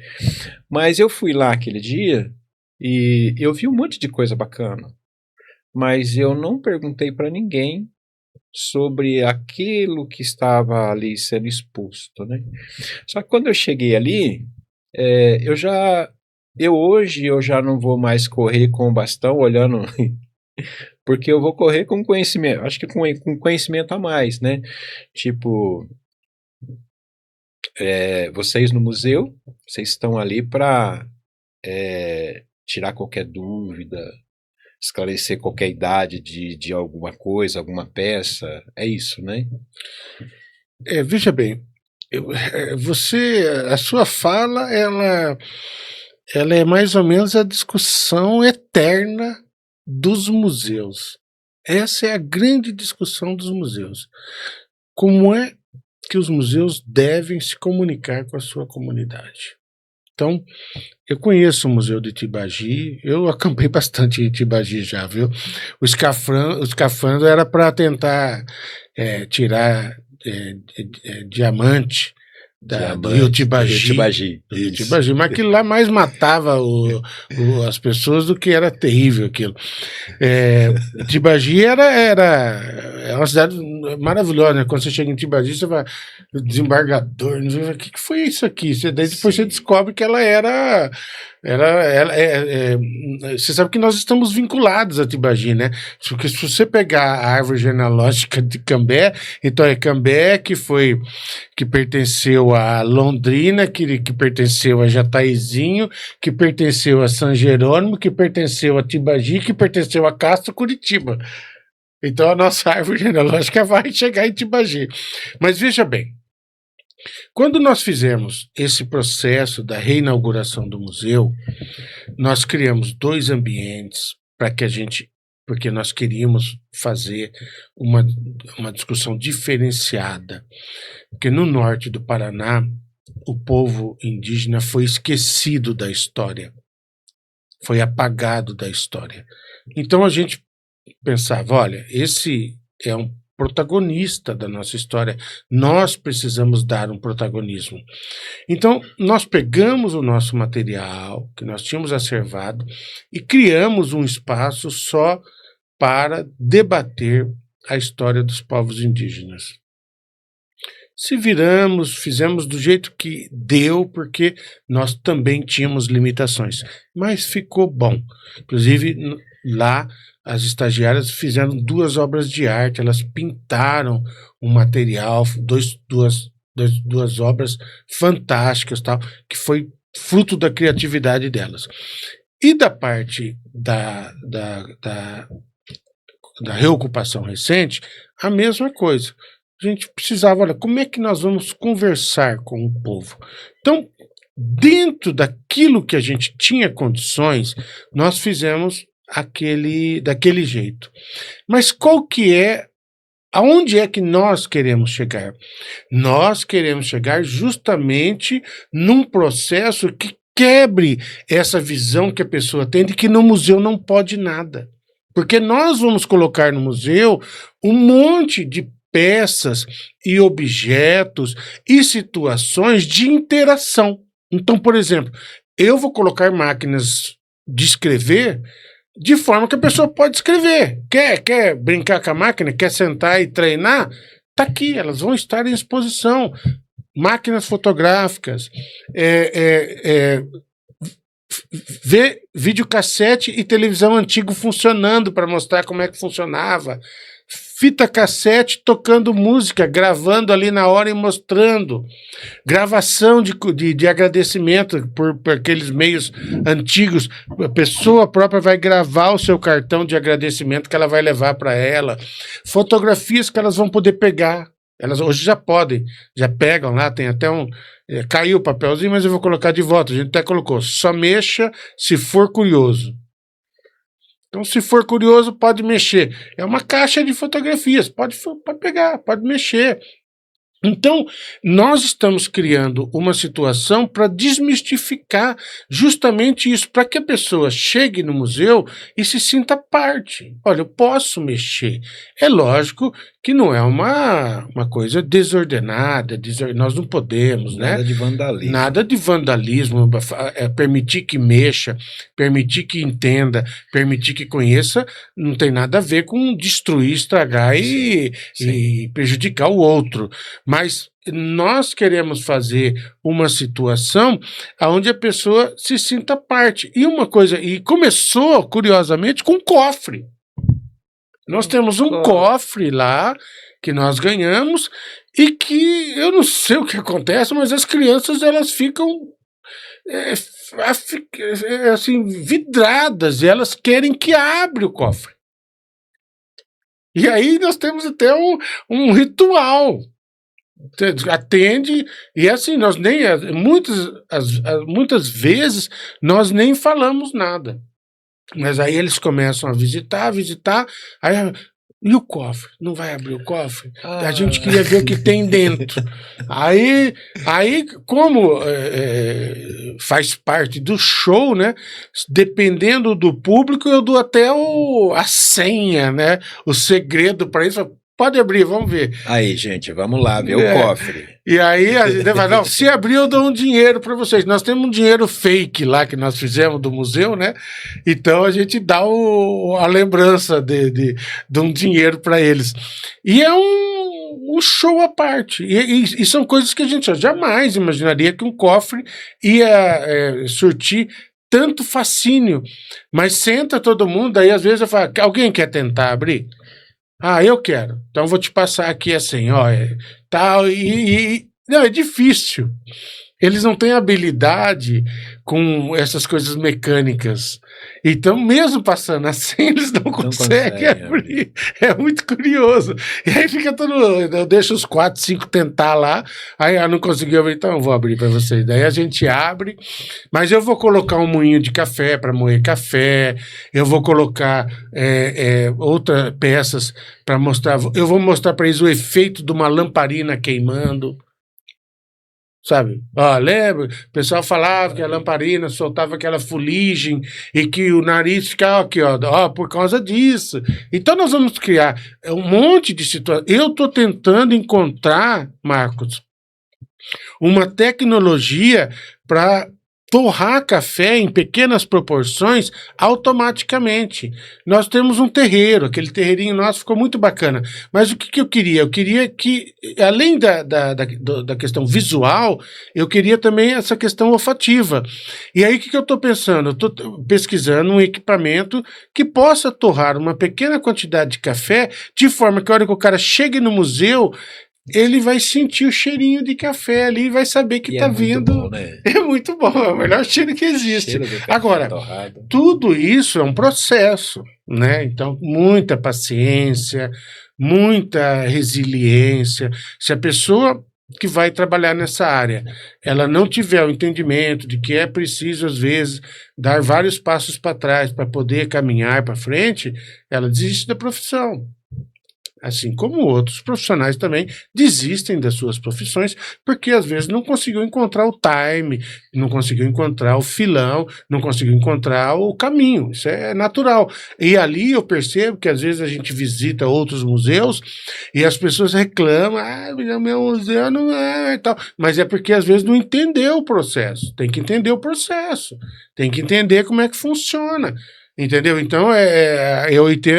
Mas eu fui lá aquele dia e eu vi um monte de coisa bacana, mas eu não perguntei para ninguém sobre aquilo que estava ali sendo exposto, né? Só que quando eu cheguei ali, hoje eu já não vou mais correr com o bastão olhando, porque eu vou correr com conhecimento, acho que com conhecimento a mais, né? Tipo, vocês no museu, vocês estão ali para tirar qualquer dúvida, esclarecer qualquer idade de alguma coisa, alguma peça, é isso, né? Veja bem, a sua fala, ela é mais ou menos a discussão eterna dos museus. Essa é a grande discussão dos museus. Como é que os museus devem se comunicar com a sua comunidade? Então, eu conheço o Museu de Tibagi, eu acampei bastante em Tibagi já, viu? O escafandro era para tentar tirar diamante do Rio Tibagi. Mas aquilo lá mais matava as pessoas do que era terrível aquilo. Tibagi era uma cidade maravilhosa, né? Quando você chega em Tibagi, você vai, desembargador, não sei, o que foi isso aqui? Daí depois você descobre que ela era você sabe que nós estamos vinculados a Tibagi, né? Porque se você pegar a árvore genealógica de Cambé, então é Cambé que pertenceu a Londrina, que pertenceu a Jataizinho, que pertenceu a São Jerônimo, que pertenceu a Tibagi, que pertenceu a Castro, Curitiba. Então a nossa árvore genealógica vai chegar em Tibagi. Mas veja bem, quando nós fizemos esse processo da reinauguração do museu, nós criamos 2 ambientes porque nós queríamos fazer uma discussão diferenciada, porque no norte do Paraná, o povo indígena foi esquecido da história, foi apagado da história. Então a gente pensava, olha, esse é um protagonista da nossa história, nós precisamos dar um protagonismo. Então, nós pegamos o nosso material, que nós tínhamos acervado, e criamos um espaço só para debater a história dos povos indígenas. Se viramos, fizemos do jeito que deu, porque nós também tínhamos limitações, mas ficou bom. Inclusive, lá, as estagiárias fizeram 2 obras de arte, elas pintaram um material, duas obras fantásticas, tal, que foi fruto da criatividade delas. E da parte da reocupação recente, a mesma coisa. A gente precisava, olha, como é que nós vamos conversar com o povo? Então, dentro daquilo que a gente tinha condições, nós fizemos daquele jeito. Mas aonde é que nós queremos chegar? Nós queremos chegar justamente num processo que quebre essa visão que a pessoa tem de que no museu não pode nada. Porque nós vamos colocar no museu um monte de peças e objetos e situações de interação. Então, por exemplo, eu vou colocar máquinas de escrever de forma que a pessoa pode escrever. Quer brincar com a máquina? Quer sentar e treinar? Está aqui, elas vão estar em exposição. Máquinas fotográficas, ver videocassete e televisão antigo funcionando para mostrar como é que funcionava. Fita cassete tocando música, gravando ali na hora e mostrando. Gravação de agradecimento por aqueles meios antigos. A pessoa própria vai gravar o seu cartão de agradecimento que ela vai levar para ela. Fotografias que elas vão poder pegar. Elas hoje já podem, já pegam lá, tem até caiu o papelzinho, mas eu vou colocar de volta. A gente até colocou, só mexa se for curioso. Então, se for curioso, pode mexer. É uma caixa de fotografias, pode pegar, pode mexer. Então, nós estamos criando uma situação para desmistificar justamente isso, para que a pessoa chegue no museu e se sinta parte. Olha, eu posso mexer. É lógico que não é uma coisa desordenada, nós não podemos, né? Nada de vandalismo. Nada de vandalismo, permitir que mexa, permitir que entenda, permitir que conheça, não tem nada a ver com destruir, estragar e prejudicar o outro. Mas nós queremos fazer uma situação onde a pessoa se sinta parte. E começou, curiosamente, com um cofre. Nós temos um cofre lá que nós ganhamos e que eu não sei o que acontece, mas as crianças elas ficam assim, vidradas, e elas querem que abra o cofre. E aí nós temos até um ritual. Atende, e assim, nós nem muitas vezes nós nem falamos nada. Mas aí eles começam a visitar, aí, e o cofre? Não vai abrir o cofre? A gente queria ver o que tem dentro. Aí como faz parte do show, né? Dependendo do público, eu dou até a senha, né? O segredo para isso. pode abrir, vamos ver. Aí, gente, vamos lá ver o cofre. E aí a gente fala, não, se abrir eu dou um dinheiro para vocês. Nós temos um dinheiro fake lá que nós fizemos do museu, né? Então a gente dá a lembrança de um dinheiro para eles. E é um show à parte. E são coisas que a gente jamais imaginaria que um cofre ia surtir tanto fascínio. Mas senta todo mundo, aí às vezes eu falo, alguém quer tentar abrir? Ah, eu quero. Então vou te passar aqui assim, ó, tal, não, é difícil. Eles não têm habilidade com essas coisas mecânicas. Então, mesmo passando assim, eles não conseguem abrir. É muito curioso. E aí fica todo... Eu deixo os 4, 5 tentar lá. Aí não conseguiu abrir, então eu vou abrir para vocês. Daí a gente abre. Mas eu vou colocar um moinho de café para moer café. Eu vou colocar outras peças para mostrar. Eu vou mostrar para eles o efeito de uma lamparina queimando. Sabe? Lembra? O pessoal falava que a lamparina soltava aquela fuligem e que o nariz ficava aqui, por causa disso. Então nós vamos criar um monte de situações. Eu estou tentando encontrar, Marcos, uma tecnologia para torrar café em pequenas proporções automaticamente. Nós temos um terreiro, aquele terreirinho nosso ficou muito bacana. Mas o que eu queria? Eu queria que, além da questão visual, eu queria também essa questão olfativa. E aí o que eu estou pensando? Eu estou pesquisando um equipamento que possa torrar uma pequena quantidade de café, de forma que a hora que o cara chegue no museu, ele vai sentir o cheirinho de café ali e vai saber que está vindo. Bom, né? É muito bom, é o melhor cheiro que existe. Agora, tudo isso é um processo, né? Então, muita paciência, muita resiliência. Se a pessoa que vai trabalhar nessa área, ela não tiver o entendimento de que é preciso, às vezes, dar vários passos para trás para poder caminhar para frente, ela desiste da profissão. Assim como outros profissionais também desistem das suas profissões, porque às vezes não conseguiu encontrar o time, não conseguiu encontrar o filão, não conseguiu encontrar o caminho. Isso é natural. E ali eu percebo que às vezes a gente visita outros museus e as pessoas reclamam, meu museu não é e tal. Mas é porque às vezes não entendeu o processo. Tem que entender o processo, tem que entender como é que funciona. Entendeu? Então,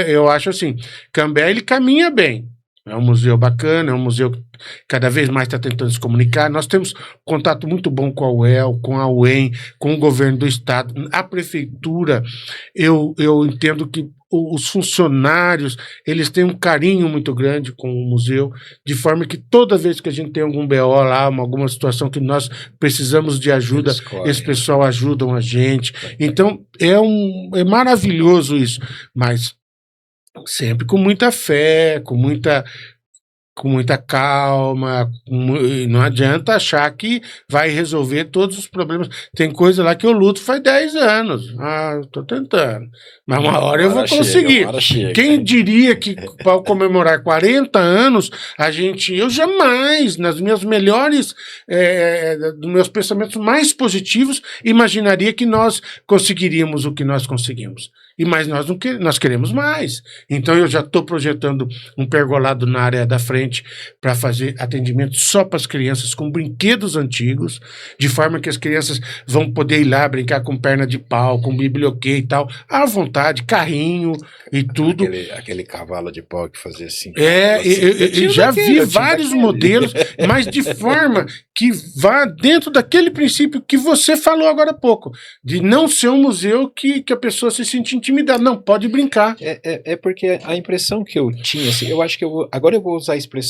eu acho assim, Cambé, ele caminha bem. É um museu bacana, é um museu que cada vez mais está tentando se comunicar. Nós temos contato muito bom com a UEL, com a UEM, com o governo do estado, a prefeitura. Eu entendo que os funcionários, eles têm um carinho muito grande com o museu, de forma que toda vez que a gente tem algum BO lá, alguma situação que nós precisamos de ajuda, esse pessoal ajudam a gente. Então, é maravilhoso isso, mas sempre com muita fé, com muita calma, não adianta achar que vai resolver todos os problemas. Tem coisa lá que eu luto faz 10 anos. Estou tentando. Mas uma hora eu vou conseguir. Quem diria que para comemorar 40 anos, eu jamais, nas minhas melhores, dos meus pensamentos mais positivos, imaginaria que nós conseguiríamos o que nós conseguimos. Mas nós queremos mais. Então eu já estou projetando um pergolado na área da frente para fazer atendimento só para as crianças com brinquedos antigos, de forma que as crianças vão poder ir lá brincar com perna de pau, com biblioquê e tal, à vontade, carrinho e tudo. Aquele cavalo de pau que fazia assim. Eu já vi vários modelos, mas de forma que vá dentro daquele princípio que você falou agora há pouco, de não ser um museu que a pessoa se sente intimidada. Não, pode brincar. Porque a impressão que eu tinha, assim, eu acho que agora eu vou usar a expressão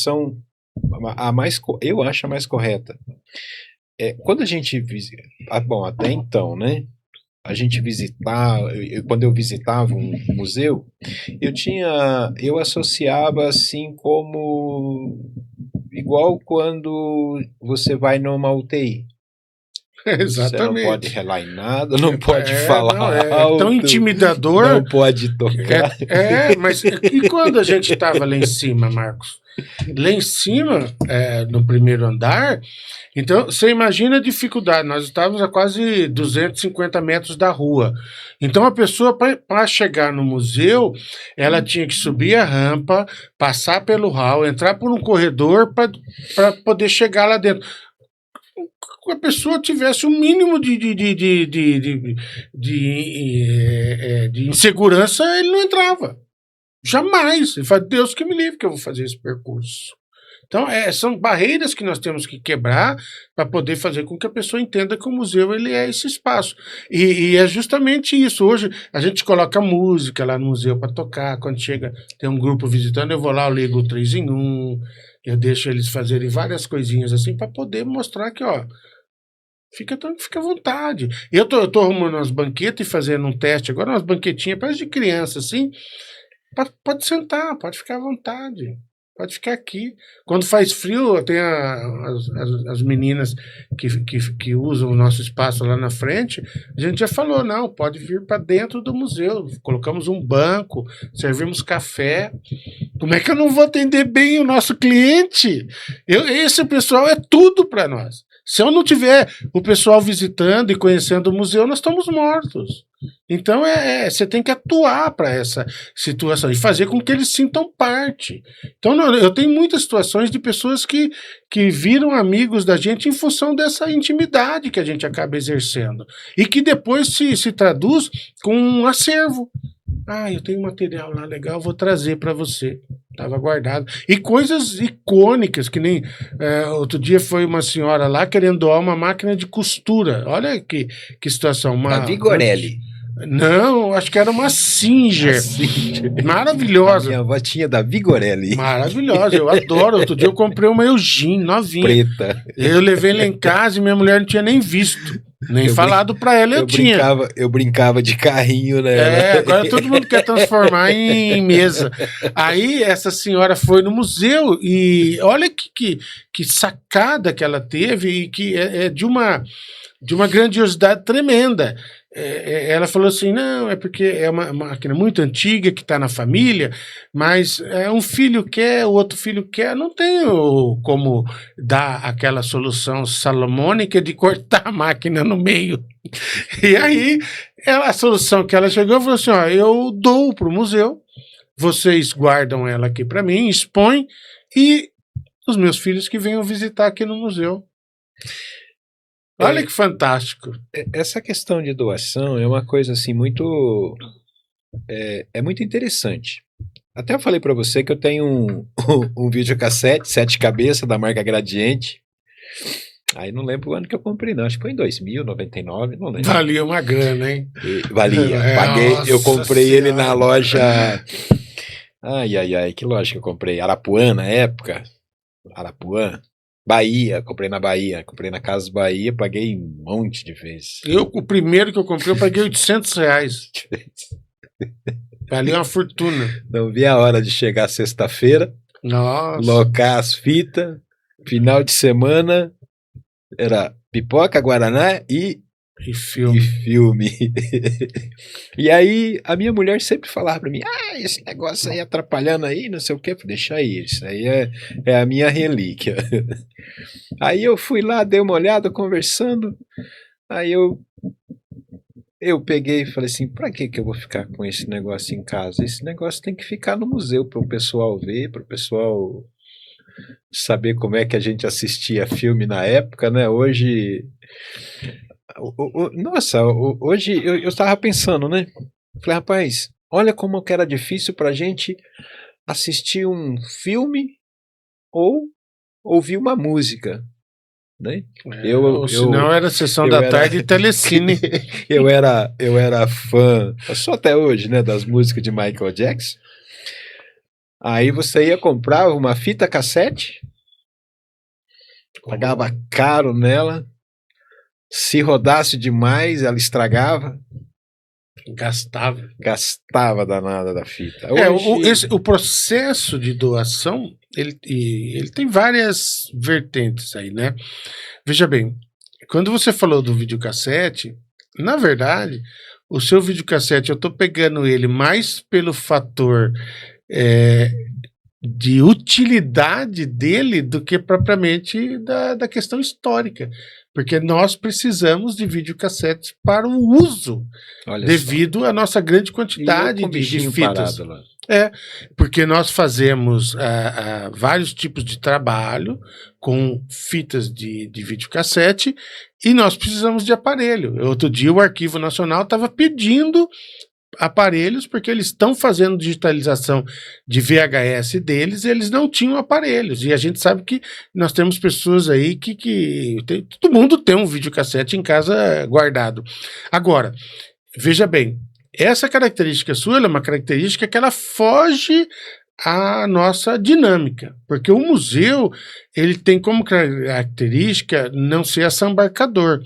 eu acho a mais correta. Quando a gente visita, bom, até então, né? A gente quando eu visitava um museu, eu associava assim como igual quando você vai numa UTI. Exatamente. Você não pode relar em nada, não pode falar alto, tão intimidador. Não pode tocar. Mas e quando a gente estava lá em cima, Marcos? Lá em cima, no primeiro andar, então você imagina a dificuldade. Nós estávamos a quase 250 metros da rua. Então a pessoa, para chegar no museu, ela tinha que subir a rampa, passar pelo hall, entrar por um corredor para poder chegar lá dentro. A pessoa tivesse o mínimo de insegurança, ele não entrava. Jamais. Ele fala, Deus que me livre que eu vou fazer esse percurso. Então, são barreiras que nós temos que quebrar para poder fazer com que a pessoa entenda que o museu ele é esse espaço. E é justamente isso. Hoje, a gente coloca música lá no museu para tocar. Quando chega, tem um grupo visitando, eu vou lá, eu ligo o 3 em 1, eu deixo eles fazerem várias coisinhas assim para poder mostrar que, ó, fica à vontade. Eu tô arrumando umas banquetas e fazendo um teste agora, umas banquetinhas para de criança, assim. Pode sentar, pode ficar à vontade. Pode ficar aqui. Quando faz frio, tem as meninas que usam o nosso espaço lá na frente. A gente já falou, não, pode vir para dentro do museu. Colocamos um banco, servimos café. Como é que eu não vou atender bem o nosso cliente? Esse pessoal é tudo para nós. Se eu não tiver o pessoal visitando e conhecendo o museu, nós estamos mortos. Então, você tem que atuar para essa situação e fazer com que eles sintam parte. Então, eu tenho muitas situações de pessoas que viram amigos da gente em função dessa intimidade que a gente acaba exercendo e que depois se traduz com um acervo. Eu tenho material lá legal, vou trazer para você. Estava guardado. E coisas icônicas, que nem outro dia foi uma senhora lá querendo doar uma máquina de costura. Olha que situação. A Vigorelli. Não, acho que era uma Singer. Maravilhosa. A minha avó tinha da Vigorelli. Maravilhosa, eu adoro. Outro dia eu comprei uma Eugene, novinha. Preta. Eu levei lá em casa e minha mulher não tinha nem visto. Nem falado pra ela, eu tinha. Eu brincava de carrinho, né? Agora todo mundo quer transformar em mesa. Aí essa senhora foi no museu e olha que sacada que ela teve e que é de uma grandiosidade tremenda. Ela falou assim, não, é porque é uma máquina muito antiga que está na família, mas um filho quer, o outro filho quer, não tem como dar aquela solução salomônica de cortar a máquina no meio. E aí, a solução que ela chegou falou assim, eu dou para o museu, vocês guardam ela aqui para mim, expõem, e os meus filhos que venham visitar aqui no museu. Olha que fantástico. Essa questão de doação é uma coisa assim muito muito interessante. Até eu falei para você que eu tenho um videocassete 7 cabeças da marca Gradiente. Aí não lembro o ano que eu comprei, não. Acho que foi em 2000, 99, não lembro. Valia uma grana, hein? Valia. Paguei, eu comprei ele na loja. Ai, que loja que eu comprei? Arapuã na época. Arapuã. Bahia, comprei na Bahia, comprei na Casa Bahia, paguei um monte de vezes. O primeiro que eu comprei, eu paguei R$800. Valia uma fortuna. Não vi a hora de chegar sexta-feira, locar as fitas, final de semana, era pipoca, guaraná e filme. E aí a minha mulher sempre falava pra mim, esse negócio aí atrapalhando aí, não sei o que, deixa aí, isso aí é a minha relíquia. Aí eu fui lá, dei uma olhada, conversando, aí eu peguei e falei assim, pra que eu vou ficar com esse negócio em casa? Esse negócio tem que ficar no museu para o pessoal ver, para o pessoal saber como é que a gente assistia filme na época, né? Hoje... hoje eu estava pensando, né? Falei, rapaz, olha como que era difícil pra gente assistir um filme ou ouvir uma música, né? Senão era sessão da tarde e telecine. eu era fã, eu sou até hoje, né, das músicas de Michael Jackson. Aí você ia comprar uma fita cassete, pagava caro nela. Se rodasse demais, ela estragava. Gastava danada da fita. Hoje... o processo de doação, ele tem várias vertentes aí, né? Veja bem, quando você falou do videocassete, na verdade, o seu videocassete, eu tô pegando ele mais pelo fator de utilidade dele do que propriamente da questão histórica. Porque nós precisamos de videocassetes para o uso, devido à nossa grande quantidade de fitas. Porque nós fazemos vários tipos de trabalho com fitas de videocassete e nós precisamos de aparelho. Outro dia o Arquivo Nacional estava pedindo aparelhos, porque eles estão fazendo digitalização de VHS deles e eles não tinham aparelhos. E a gente sabe que nós temos pessoas aí todo mundo tem um videocassete em casa guardado. Agora, veja bem, essa característica sua é uma característica que ela foge à nossa dinâmica, porque o museu ele tem como característica não ser assambarcador.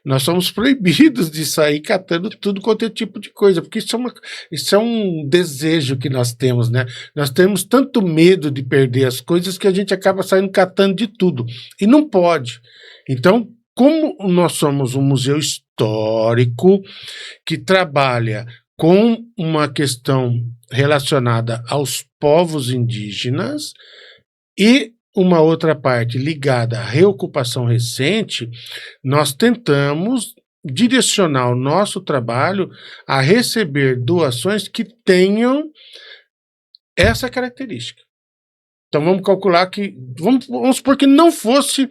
Nós somos proibidos de sair catando tudo quanto é tipo de coisa, porque isso é um desejo que nós temos, né? Nós temos tanto medo de perder as coisas que a gente acaba saindo catando de tudo, e não pode. Então, como nós somos um museu histórico que trabalha com uma questão relacionada aos povos indígenas e uma outra parte ligada à reocupação recente, nós tentamos direcionar o nosso trabalho a receber doações que tenham essa característica. Então vamos calcular vamos supor que não fosse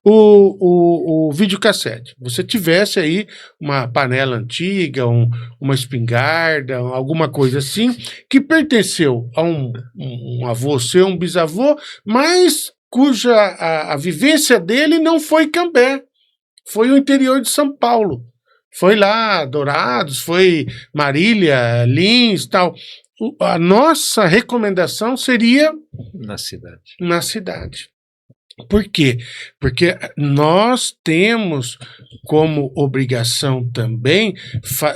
o videocassete. Você tivesse aí uma panela antiga, uma espingarda, alguma coisa assim, que pertenceu a um avô seu, um bisavô, mas cuja a vivência dele não foi Cambé, foi o interior de São Paulo. Foi lá, Dourados, foi Marília, Lins, tal. A nossa recomendação seria na cidade. Por quê? Porque nós temos como obrigação também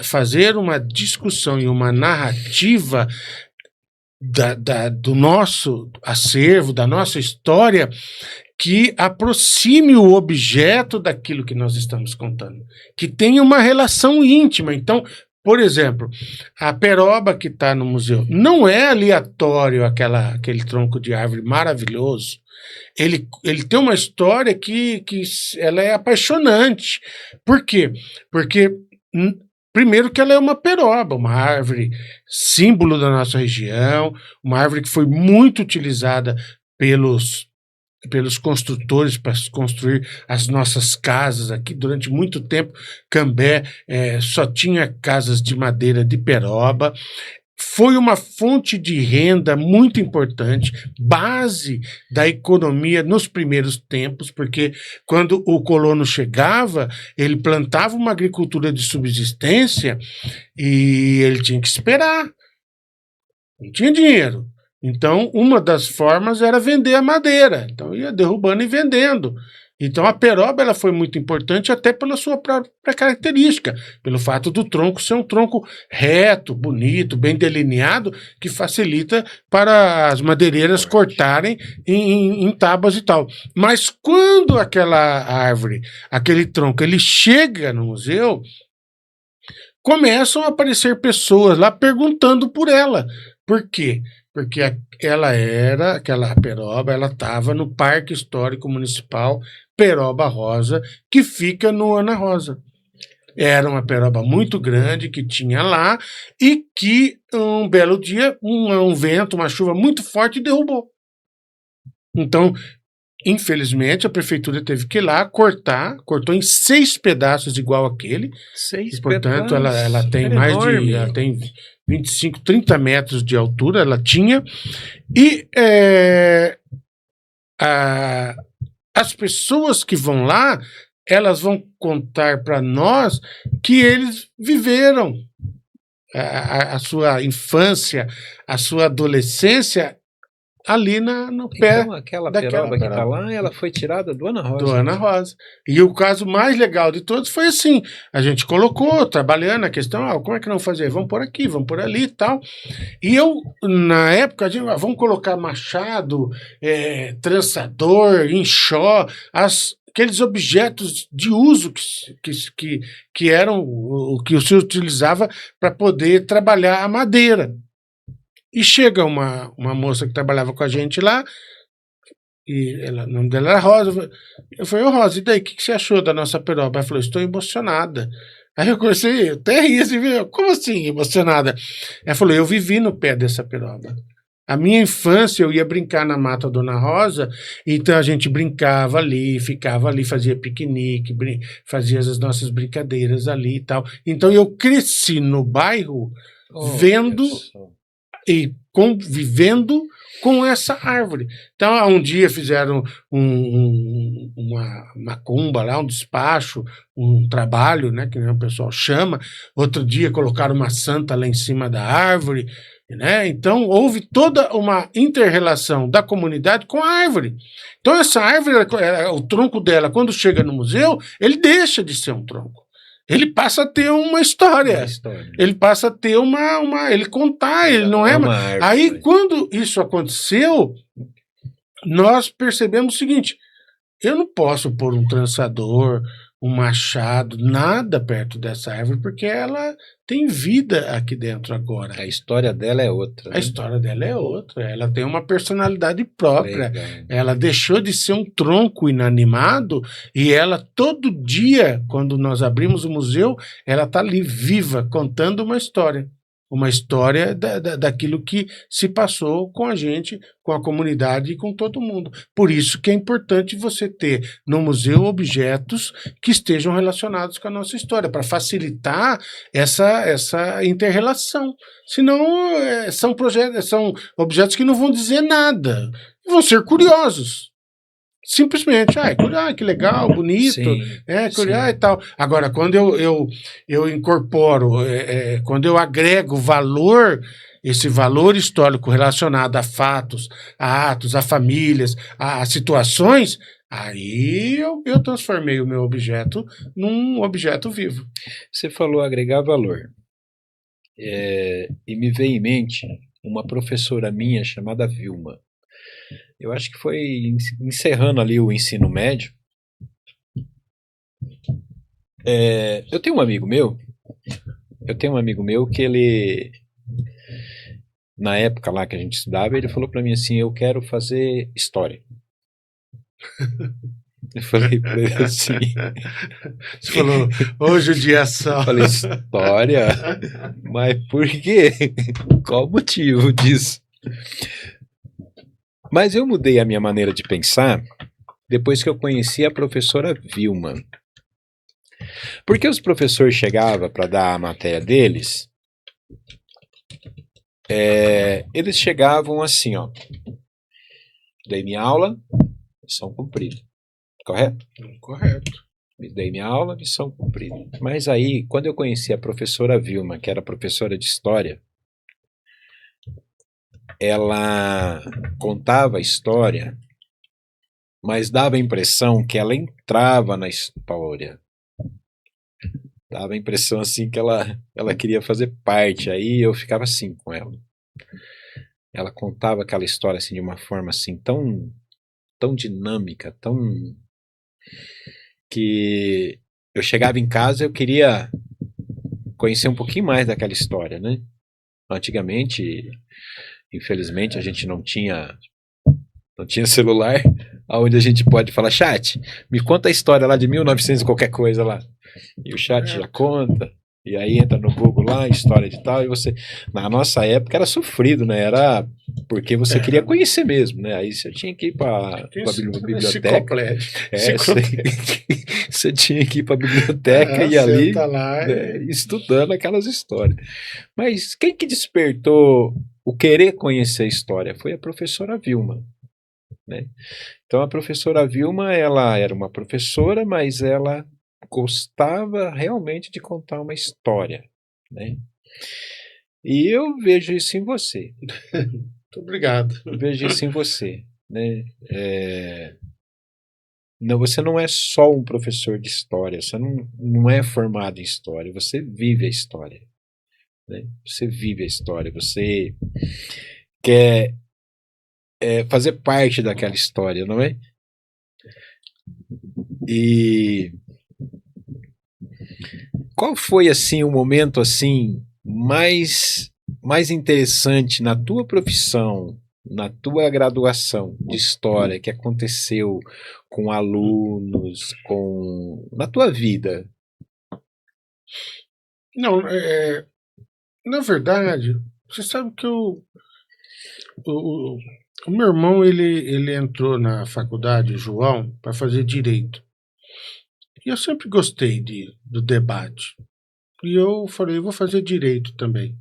fazer uma discussão e uma narrativa do nosso acervo, da nossa história, que aproxime o objeto daquilo que nós estamos contando, que tenha uma relação íntima. Então, por exemplo, a peroba que está no museu não é aleatório aquele tronco de árvore maravilhoso. Ele tem uma história que ela é apaixonante. Por quê? Porque, primeiro, que ela é uma peroba, uma árvore símbolo da nossa região, uma árvore que foi muito utilizada pelos construtores para construir as nossas casas aqui. Durante muito tempo, Cambé só tinha casas de madeira de peroba. Foi uma fonte de renda muito importante, base da economia nos primeiros tempos, porque quando o colono chegava, ele plantava uma agricultura de subsistência e ele tinha que esperar. Não tinha dinheiro. Então, uma das formas era vender a madeira. Então, ia derrubando e vendendo. Então, a peroba ela foi muito importante até pela sua própria característica, pelo fato do tronco ser um tronco reto, bonito, bem delineado, que facilita para as madeireiras cortarem em tábuas e tal. Mas quando aquela árvore, aquele tronco, ele chega no museu, começam a aparecer pessoas lá perguntando por ela. Por quê? Porque aquela peroba, ela estava no Parque Histórico Municipal Peroba Rosa, que fica no Ana Rosa. Era uma peroba muito grande que tinha lá e que um belo dia, um vento, uma chuva muito forte derrubou. Então, infelizmente, a prefeitura teve que ir lá cortou em 6 pedaços igual aquele. 6 portanto, pedaços. Ela tem ela tem 25, 30 metros de altura, ela tinha. E as pessoas que vão lá, elas vão contar para nós que eles viveram a sua infância, a sua adolescência ali no pé. Então, aquela peroba que está lá, ela foi tirada do Ana Rosa. Do Ana Rosa. E o caso mais legal de todos foi assim, a gente colocou, trabalhando a questão, como é que não fazer? Vamos por aqui, vamos por ali e tal. E eu, na época, vamos colocar machado, trançador, enxó, aqueles objetos de uso que eram o que se utilizava para poder trabalhar a madeira. E chega uma moça que trabalhava com a gente lá, e o nome dela era Rosa. Eu falei, ô Rosa, e daí, o que você achou da nossa peroba? Ela falou, estou emocionada. Aí eu comecei, eu até ri assim, como assim emocionada? Ela falou, eu vivi no pé dessa peroba. A minha infância, eu ia brincar na Mata Dona Rosa, então a gente brincava ali, ficava ali, fazia piquenique, fazia as nossas brincadeiras ali e tal. Então eu cresci no bairro vendo e convivendo com essa árvore. Então, um dia fizeram uma macumba lá, um despacho, um trabalho, né, que o pessoal chama. Outro dia colocaram uma santa lá em cima da árvore, né? Então, houve toda uma inter-relação da comunidade com a árvore. Então, essa árvore, o tronco dela, quando chega no museu, ele deixa de ser um tronco. Ele passa a ter uma história. Ele passa a ter ele contar, ele não é uma árvore. Aí, quando isso aconteceu, nós percebemos o seguinte: eu não posso pôr um trançador, um machado, nada perto dessa árvore, porque ela tem vida aqui dentro agora. A história dela é outra. A história dela é outra. Ela tem uma personalidade própria. Legal. Ela deixou de ser um tronco inanimado e ela, todo dia, quando nós abrimos o museu, ela está ali viva, contando uma história. Uma história daquilo que se passou com a gente, com a comunidade e com todo mundo. Por isso que é importante você ter no museu objetos que estejam relacionados com a nossa história, para facilitar essa inter-relação. Senão, são objetos que não vão dizer nada, vão ser curiosos. Simplesmente, que legal, bonito, e tal. Agora, quando eu incorporo, quando eu agrego valor, esse valor histórico relacionado a fatos, a atos, a famílias, a situações, aí eu transformei o meu objeto num objeto vivo. Você falou agregar valor. E me veio em mente uma professora minha chamada Vilma. Eu acho que foi encerrando ali o ensino médio. Eu tenho um amigo meu que ele, na época lá que a gente estudava, ele falou para mim assim, eu quero fazer história. Eu falei para ele assim... Você falou, hoje o dia só. Eu falei, história? Mas por quê? Qual o motivo disso? Mas eu mudei a minha maneira de pensar depois que eu conheci a professora Vilma. Porque os professores chegavam para dar a matéria deles, eles chegavam assim, ó. Dei minha aula, missão cumprida. Correto? Correto. Dei minha aula, missão cumprida. Mas aí, quando eu conheci a professora Vilma, que era professora de história, ela contava a história, mas dava a impressão que ela entrava na história. Dava a impressão assim que ela queria fazer parte. Aí eu ficava assim com ela. Ela contava aquela história assim de uma forma assim tão dinâmica, tão que eu chegava em casa eu queria conhecer um pouquinho mais daquela história, né? Antigamente, infelizmente, a gente não tinha celular, onde a gente pode falar, chat, me conta a história lá de 1900 e qualquer coisa lá. E o chat já conta, e aí entra no Google lá, história de tal, e você... Na nossa época era sofrido, né? Era porque você queria conhecer mesmo, né? Aí você tinha que ir para a biblioteca. Você tinha que ir para a biblioteca e ali estudando aquelas histórias. Mas quem que despertou o querer conhecer a história? Foi a professora Vilma, né? Então a professora Vilma, ela era uma professora, mas ela gostava realmente de contar uma história, né? E eu vejo isso em você. Muito obrigado. Eu vejo isso em você, né? Não, você não é só um professor de história, você não é formado em história, você vive a história, né? Você vive a história, você quer fazer parte daquela história, não é? E qual foi assim o momento assim mais mais interessante na tua profissão, na tua graduação de história que aconteceu com alunos, na tua vida? Não, na verdade, você sabe que o, o meu irmão ele entrou na faculdade, o João, para fazer direito. E eu sempre gostei do debate. E eu falei, eu vou fazer direito também.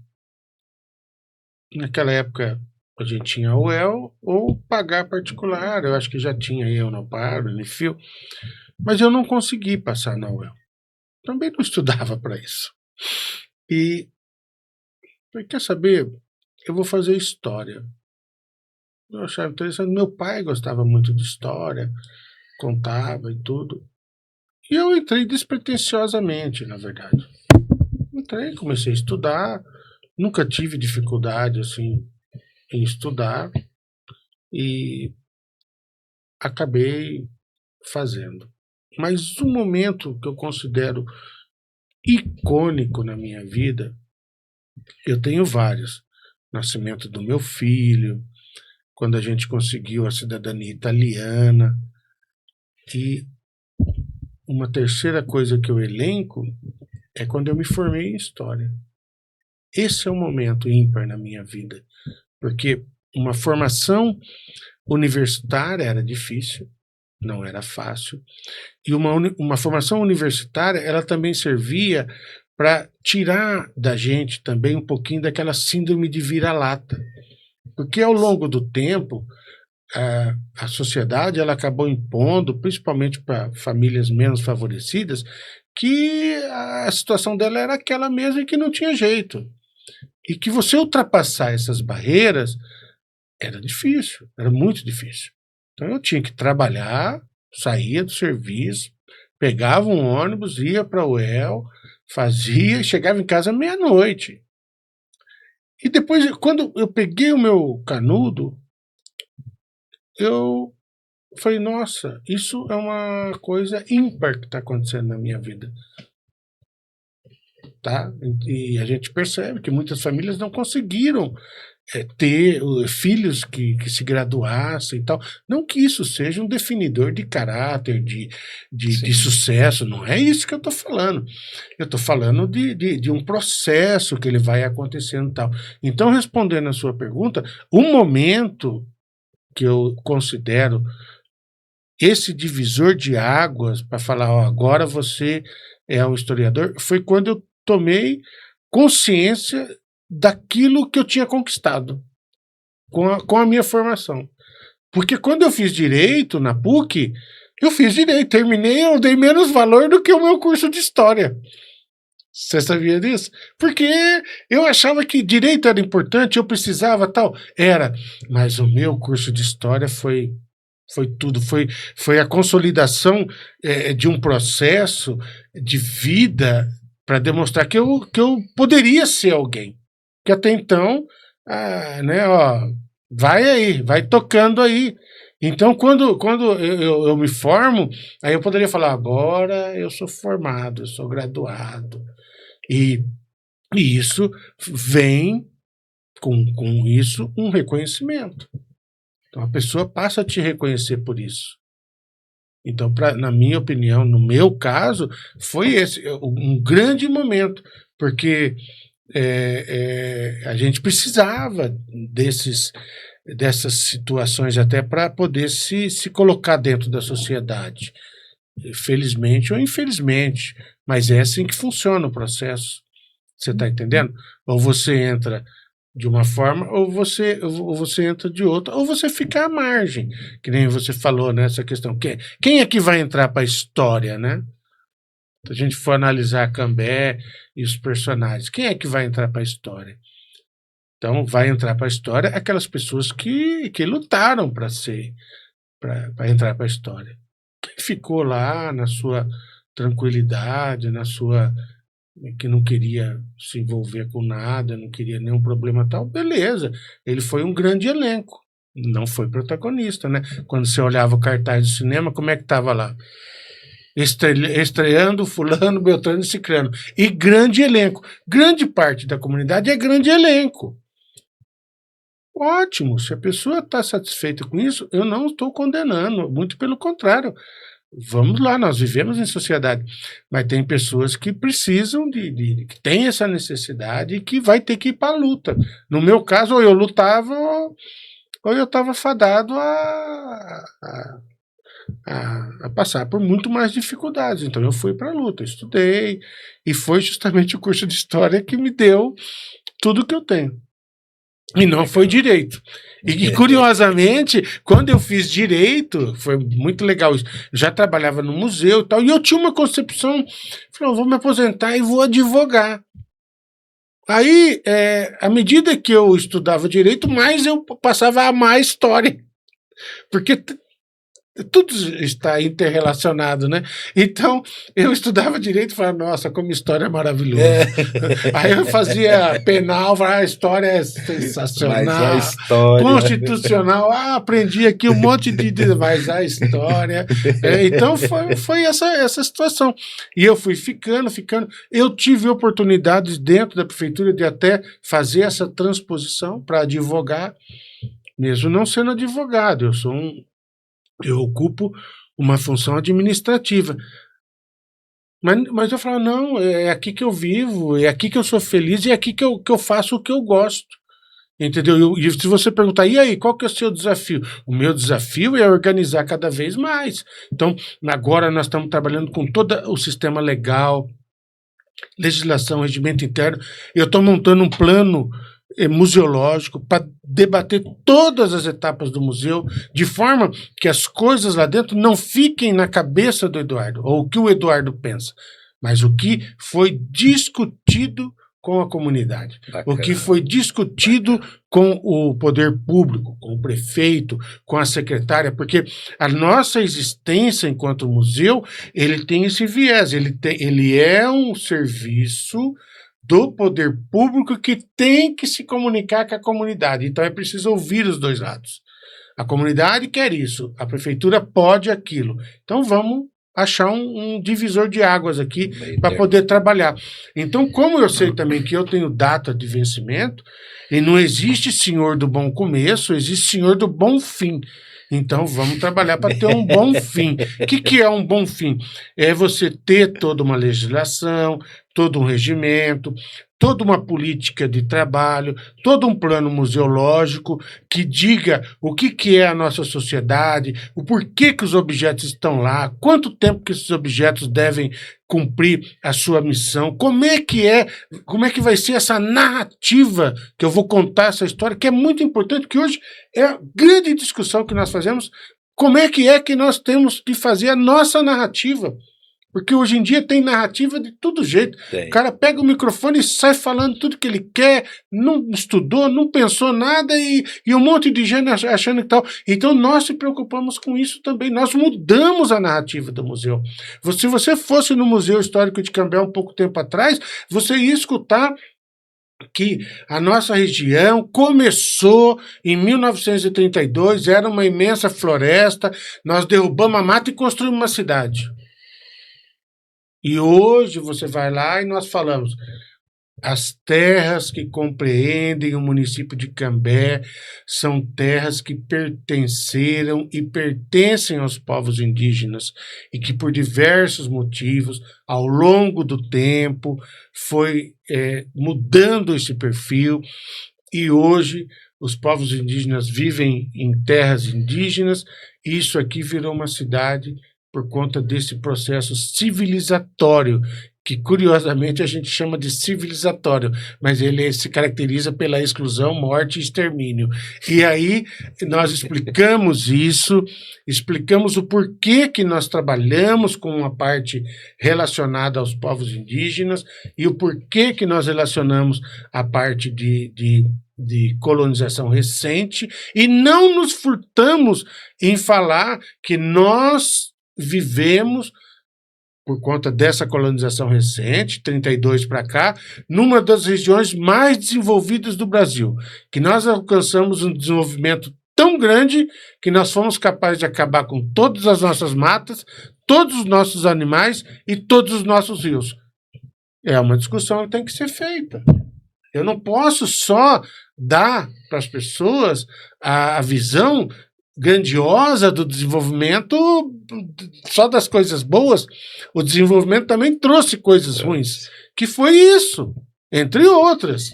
Naquela época a gente tinha a UEL ou pagar particular. Eu acho que já tinha eu no Paro, Unifil. Mas eu não consegui passar na UEL. Também não estudava para isso. E falei, quer saber? Eu vou fazer história. Eu achava interessante. Meu pai gostava muito de história, contava e tudo. E eu entrei despretensiosamente, na verdade. Entrei, comecei a estudar. Nunca tive dificuldade assim em estudar e acabei fazendo. Mas um momento que eu considero icônico na minha vida, eu tenho vários. Nascimento do meu filho, quando a gente conseguiu a cidadania italiana. E uma terceira coisa que eu elenco é quando eu me formei em História. Esse é um momento ímpar na minha vida, porque uma formação universitária era difícil, não era fácil, e uma formação universitária ela também servia para tirar da gente também um pouquinho daquela síndrome de vira-lata, porque ao longo do tempo a sociedade ela acabou impondo, principalmente para famílias menos favorecidas, que a situação dela era aquela mesma e que não tinha jeito. E que você ultrapassar essas barreiras era difícil, era muito difícil. Então eu tinha que trabalhar, saía do serviço, pegava um ônibus, ia para o UEL, fazia e chegava em casa meia-noite. E depois, quando eu peguei o meu canudo, eu falei, nossa, isso é uma coisa ímpar que está acontecendo na minha vida. Tá? E a gente percebe que muitas famílias não conseguiram ter filhos que se graduassem e tal. Não que isso seja um definidor de caráter, de sucesso, não é isso que eu estou falando. Eu estou falando de um processo que ele vai acontecendo e tal. Então, respondendo a sua pergunta, um momento que eu considero esse divisor de águas para falar, ó, agora você é um historiador, foi quando eu tomei consciência daquilo que eu tinha conquistado com a minha formação. Porque quando eu fiz direito na PUC, eu fiz direito, terminei, eu dei menos valor do que o meu curso de história. Você sabia disso? Porque eu achava que direito era importante, eu precisava tal. Era, mas o meu curso de história foi tudo, foi a consolidação de um processo de vida para demonstrar que eu poderia ser alguém. Que até então, né, ó, vai aí, vai tocando aí. Então, quando eu me formo, aí eu poderia falar, agora eu sou formado, eu sou graduado. E isso vem com isso um reconhecimento. Então a pessoa passa a te reconhecer por isso. Então, na minha opinião, no meu caso, foi esse um grande momento, porque a gente precisava dessas situações até para poder se colocar dentro da sociedade, felizmente ou infelizmente, mas é assim que funciona o processo. Você está entendendo? Ou você entra de uma forma, ou você entra de outra, ou você fica à margem, que nem você falou nessa questão. Quem é que vai entrar para a história, né? Se a gente for analisar a Cambé e os personagens, quem é que vai entrar para a história? Então, vai entrar para a história aquelas pessoas que lutaram para entrar para a história. Quem ficou lá na sua tranquilidade, que não queria se envolver com nada, não queria nenhum problema tal, beleza. Ele foi um grande elenco, não foi protagonista, né? Quando você olhava o cartaz do cinema, como é que estava lá? estreando fulano, beltrano e ciclano. E grande elenco. Grande parte da comunidade é grande elenco. Ótimo, se a pessoa está satisfeita com isso, eu não estou condenando, muito pelo contrário. Vamos lá, nós vivemos em sociedade, mas tem pessoas que precisam que têm essa necessidade e que vai ter que ir para a luta. No meu caso, ou eu lutava, ou eu estava fadado a passar por muito mais dificuldades. Então eu fui para a luta, estudei, e foi justamente o curso de História que me deu tudo que eu tenho. E não foi direito. E curiosamente, quando eu fiz direito, foi muito legal isso. Eu já trabalhava no museu e tal, e eu tinha uma concepção, falei, eu vou me aposentar e vou advogar. Aí, à medida que eu estudava direito, mais eu passava a amar a história. Porque tudo está interrelacionado, né? Então, eu estudava direito e falava, nossa, como história é maravilhosa. Aí eu fazia penal, falava, a história é sensacional. Mas a história... Constitucional, aprendi aqui um monte de... Mas a história... então, foi essa situação. E eu fui ficando. Eu tive oportunidades dentro da prefeitura de até fazer essa transposição para advogar, mesmo não sendo advogado. Eu ocupo uma função administrativa. Mas eu falo, não, é aqui que eu vivo, é aqui que eu sou feliz, e é aqui que eu faço o que eu gosto. Entendeu? E se você perguntar, e aí, qual que é o seu desafio? O meu desafio é organizar cada vez mais. Então, agora nós estamos trabalhando com todo o sistema legal, legislação, regimento interno. Eu estou montando um plano museológico para debater todas as etapas do museu, de forma que as coisas lá dentro não fiquem na cabeça do Eduardo, ou o que o Eduardo pensa, mas o que foi discutido com a comunidade, bacana, o que foi discutido com o poder público, com o prefeito, com a secretária, porque a nossa existência enquanto museu, ele tem esse viés, ele é um serviço do poder público que tem que se comunicar com a comunidade. Então é preciso ouvir os dois lados. A comunidade quer isso, a prefeitura pode aquilo. Então vamos achar um divisor de águas aqui para poder trabalhar. Então, como eu sei também que eu tenho data de vencimento, e não existe senhor do bom começo, existe senhor do bom fim. Então, vamos trabalhar para ter um bom fim. O que é um bom fim? É você ter toda uma legislação, todo um regimento, toda uma política de trabalho, todo um plano museológico que diga o que é a nossa sociedade, o porquê que os objetos estão lá, quanto tempo que esses objetos devem cumprir a sua missão, como é que vai ser essa narrativa que eu vou contar essa história, que é muito importante, que hoje é a grande discussão que nós fazemos, como é que nós temos de fazer a nossa narrativa. Porque hoje em dia tem narrativa de todo jeito. Tem. O cara pega o microfone e sai falando tudo que ele quer, não estudou, não pensou nada e um monte de gente achando que tal. Então nós se preocupamos com isso também. Nós mudamos a narrativa do museu. Se você fosse no Museu Histórico de Cambé um pouco tempo atrás, você ia escutar que a nossa região começou em 1932, era uma imensa floresta, nós derrubamos a mata e construímos uma cidade. E hoje você vai lá e nós falamos, as terras que compreendem o município de Cambé são terras que pertenceram e pertencem aos povos indígenas e que por diversos motivos, ao longo do tempo, foi mudando esse perfil e hoje os povos indígenas vivem em terras indígenas e isso aqui virou uma cidade por conta desse processo civilizatório, que curiosamente a gente chama de civilizatório, mas ele se caracteriza pela exclusão, morte e extermínio. E aí nós explicamos isso, explicamos o porquê que nós trabalhamos com uma parte relacionada aos povos indígenas e o porquê que nós relacionamos a parte de colonização recente e não nos furtamos em falar que nós vivemos, por conta dessa colonização recente, 32 para cá, numa das regiões mais desenvolvidas do Brasil, que nós alcançamos um desenvolvimento tão grande que nós fomos capazes de acabar com todas as nossas matas, todos os nossos animais e todos os nossos rios. É uma discussão que tem que ser feita. Eu não posso só dar para as pessoas a visão grandiosa do desenvolvimento, só das coisas boas. O desenvolvimento também trouxe coisas ruins, que foi isso, entre outras.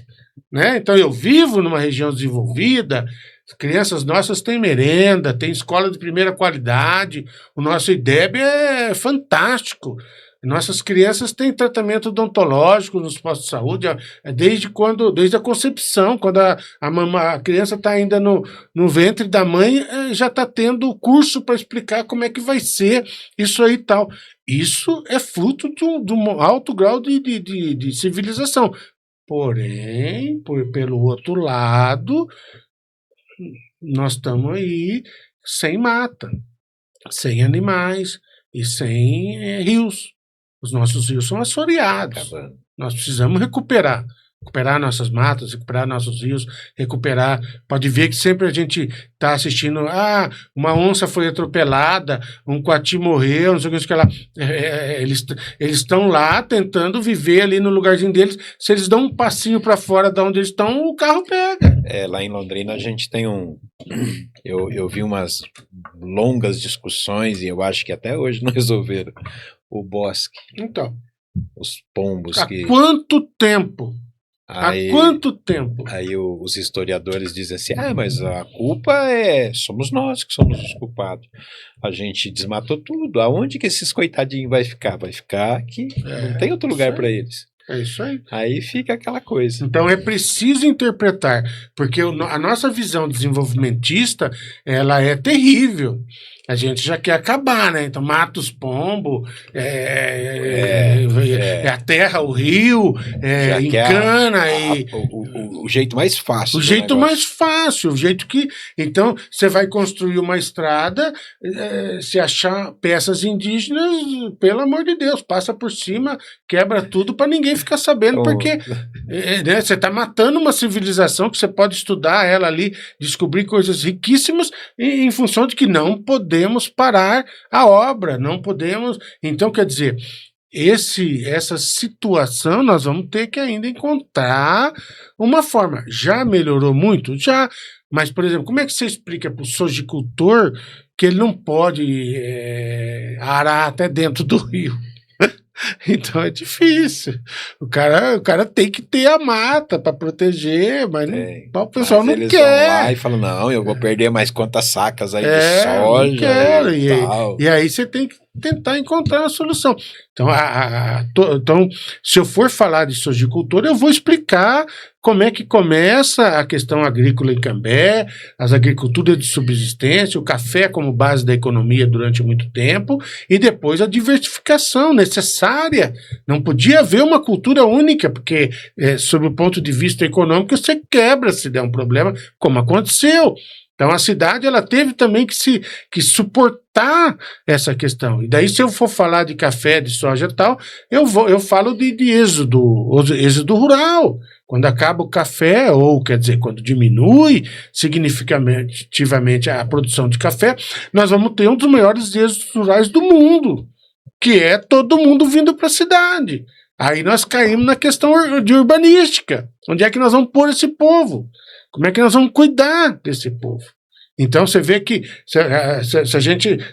Né? Então eu vivo numa região desenvolvida, as crianças nossas têm merenda, tem escola de primeira qualidade, o nosso IDEB é fantástico. Nossas crianças têm tratamento odontológico nos postos de saúde desde a concepção, quando a criança está ainda no ventre da mãe, já está tendo curso para explicar como é que vai ser isso aí e tal. Isso é fruto de um alto grau de civilização. Porém, pelo outro lado, nós estamos aí sem mata, sem animais e sem rios. Os nossos rios são assoreados. Nós precisamos recuperar nossas matas, recuperar nossos rios, recuperar. Pode ver que sempre a gente está assistindo, uma onça foi atropelada, um coati morreu, não sei o que lá. Eles estão lá tentando viver ali no lugarzinho deles. Se eles dão um passinho para fora de onde eles estão, o carro pega. Lá em Londrina a gente tem eu vi umas longas discussões e eu acho que até hoje não resolveram o bosque. Então, os pombos quanto tempo? Há quanto tempo? Aí os historiadores dizem assim, mas a culpa somos nós que somos os culpados. A gente desmatou tudo. Aonde que esses coitadinhos vai ficar? Vai ficar aqui. Não tem outro lugar para eles. É isso aí. Aí fica aquela coisa. Então é preciso interpretar, porque a nossa visão desenvolvimentista, ela é terrível. A gente já quer acabar, né? Então mata os pombos, a terra, o rio, encana. O jeito mais fácil. O jeito mais fácil, o jeito que... Então, você vai construir uma estrada, se achar peças indígenas, pelo amor de Deus, passa por cima, quebra tudo para ninguém ficar sabendo, porque né, você está matando uma civilização que você pode estudar ela ali, descobrir coisas riquíssimas, em função de que não podemos parar a obra, não podemos... Então, quer dizer, essa situação nós vamos ter que ainda encontrar uma forma. Já melhorou muito? Já. Mas, por exemplo, como é que você explica para o sojicultor que ele não pode arar até dentro do rio? Então é difícil. O cara tem que ter a mata para proteger, mas o pessoal não eles quer. Vão lá e falam, não, eu vou perder mais quantas sacas aí de soja. Não quero. E tal. E aí você tem que tentar encontrar uma solução. Então, se eu for falar de sojicultura, eu vou explicar como é que começa a questão agrícola em Cambé, as agriculturas de subsistência, o café como base da economia durante muito tempo, e depois a diversificação necessária. Não podia haver uma cultura única, porque, sob o ponto de vista econômico, você quebra se der um problema, como aconteceu. Então a cidade ela teve também que suportar essa questão. E daí, se eu for falar de café, de soja e tal, eu falo de êxodo rural. Quando acaba o café, ou quer dizer, quando diminui significativamente a produção de café, nós vamos ter um dos maiores êxodos rurais do mundo, que é todo mundo vindo para a cidade. Aí nós caímos na questão de urbanística. Onde é que nós vamos pôr esse povo? Como é que nós vamos cuidar desse povo? Então você vê que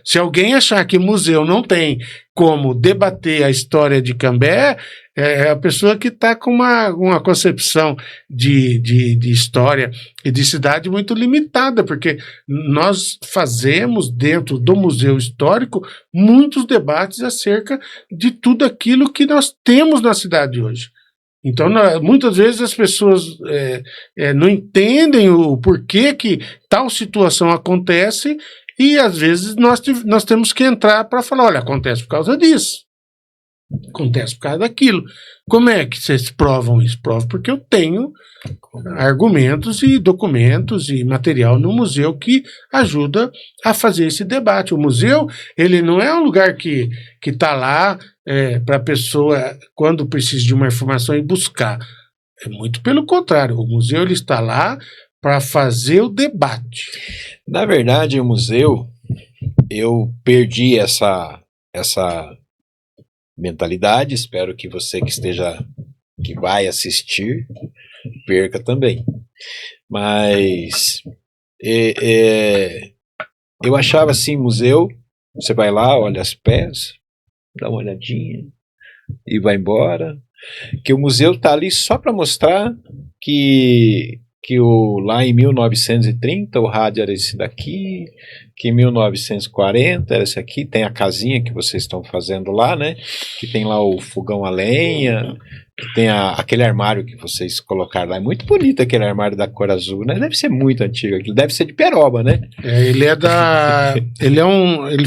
se alguém achar que museu não tem como debater a história de Cambé, é a pessoa que está com uma concepção de história e de cidade muito limitada, porque nós fazemos dentro do museu histórico muitos debates acerca de tudo aquilo que nós temos na cidade hoje. Então, muitas vezes as pessoas não entendem o porquê que tal situação acontece e, às vezes, nós temos que entrar para falar, olha, acontece por causa disso, acontece por causa daquilo. Como é que vocês provam isso? Provam porque eu tenho argumentos e documentos e material no museu que ajuda a fazer esse debate. O museu, ele não é um lugar que está lá para a pessoa, quando precisa de uma informação, ir buscar. É muito pelo contrário. O museu ele está lá para fazer o debate. Na verdade, o museu, eu perdi essa mentalidade, espero que você que vai assistir, perca também. Mas eu achava assim, museu, você vai lá, olha as peças, dá uma olhadinha e vai embora, que o museu está ali só para mostrar que lá em 1930 o rádio era esse daqui, que em 1940 era esse aqui, tem a casinha que vocês estão fazendo lá, né? Que tem lá o fogão a lenha, que tem aquele armário que vocês colocaram lá. É muito bonito aquele armário da cor azul, né? Deve ser muito antigo aquilo, deve ser de peroba, né? Ele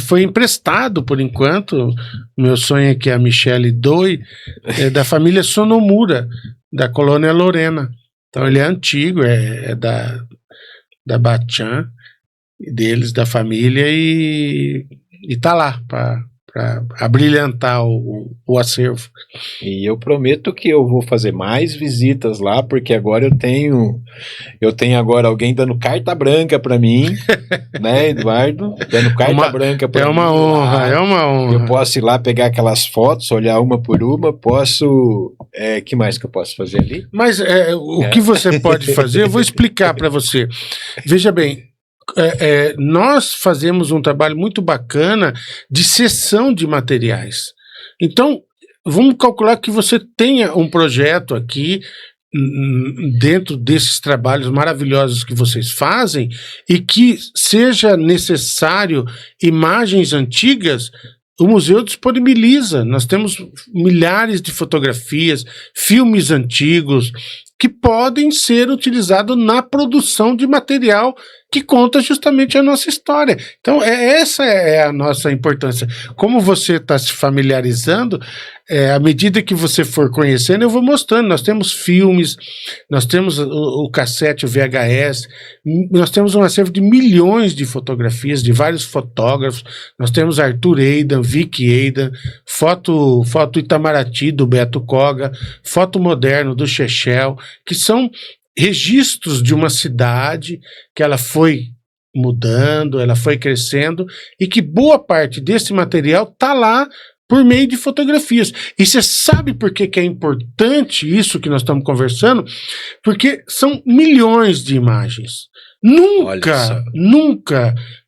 foi emprestado por enquanto. Meu sonho é que a Michele doe, é da família Sonomura, da colônia Lorena. Então ele é antigo, é da Bachan, deles, da família, e tá lá para abrilhantar o acervo. E eu prometo que eu vou fazer mais visitas lá, porque agora eu tenho agora alguém dando carta branca para mim, né, Eduardo? Dando carta branca para mim. É uma honra. Eu posso ir lá pegar aquelas fotos, olhar uma por uma, posso... que mais que eu posso fazer ali? Mas o que você pode fazer, eu vou explicar para você. Veja bem, nós fazemos um trabalho muito bacana de cessão de materiais. Então, vamos calcular que você tenha um projeto aqui dentro desses trabalhos maravilhosos que vocês fazem e que seja necessário imagens antigas. O museu disponibiliza. Nós temos milhares de fotografias, filmes antigos que podem ser utilizados na produção de material que conta justamente a nossa história. Então, essa é a nossa importância. Como você está se familiarizando, à medida que você for conhecendo, eu vou mostrando. Nós temos filmes, nós temos o cassete, o VHS, nós temos um acervo de milhões de fotografias de vários fotógrafos. Nós temos Arthur Eidan, Vicky Eidan, foto Itamaraty, do Beto Koga, foto moderno do Chechel, que são registros de uma cidade que ela foi mudando, ela foi crescendo, e que boa parte desse material está lá por meio de fotografias. E você sabe por que é importante isso que nós estamos conversando? Porque são milhões de imagens. Nunca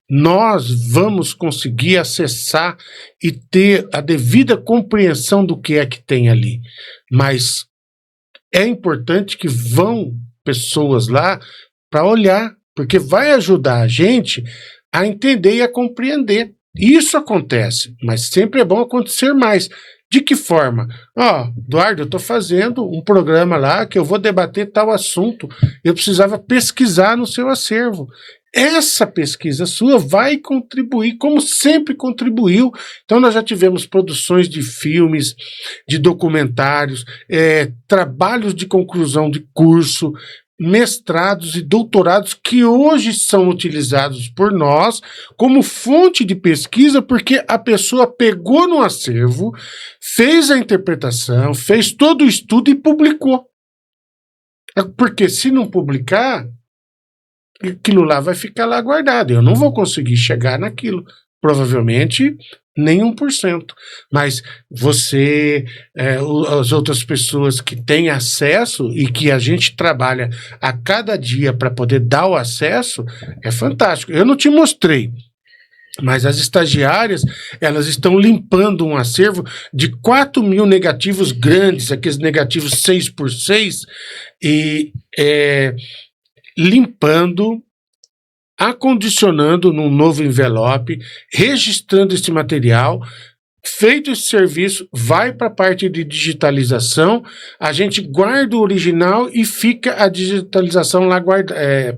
nós vamos conseguir acessar e ter a devida compreensão do que é que tem ali. Mas é importante que vão pessoas lá para olhar, porque vai ajudar a gente a entender e a compreender. Isso acontece, mas sempre é bom acontecer mais. De que forma? Eduardo, eu estou fazendo um programa lá que eu vou debater tal assunto, eu precisava pesquisar no seu acervo. Essa pesquisa sua vai contribuir, como sempre contribuiu. Então nós já tivemos produções de filmes, de documentários, trabalhos de conclusão de curso, mestrados e doutorados que hoje são utilizados por nós como fonte de pesquisa, porque a pessoa pegou no acervo, fez a interpretação, fez todo o estudo e publicou. Porque se não publicar, aquilo lá vai ficar lá guardado. Eu não vou conseguir chegar naquilo. Provavelmente nem 1%. Mas você, as outras pessoas que têm acesso e que a gente trabalha a cada dia para poder dar o acesso, é fantástico. Eu não te mostrei, mas as estagiárias, elas estão limpando um acervo de 4.000 negativos grandes, aqueles negativos 6x6, e limpando, acondicionando num novo envelope, registrando esse material. Feito esse serviço, vai para a parte de digitalização, a gente guarda o original e fica a digitalização lá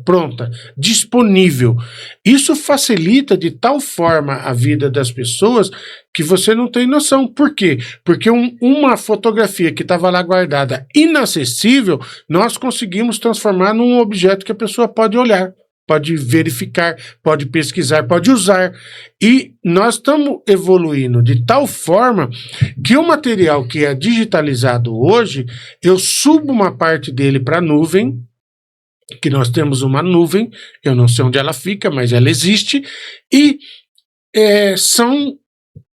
pronta, disponível. Isso facilita de tal forma a vida das pessoas que você não tem noção. Por quê? Porque uma fotografia que estava lá guardada, inacessível, nós conseguimos transformar num objeto que a pessoa pode olhar, pode verificar, pode pesquisar, pode usar. E nós estamos evoluindo de tal forma que o material que é digitalizado hoje, eu subo uma parte dele para a nuvem, que nós temos uma nuvem, eu não sei onde ela fica, mas ela existe, e são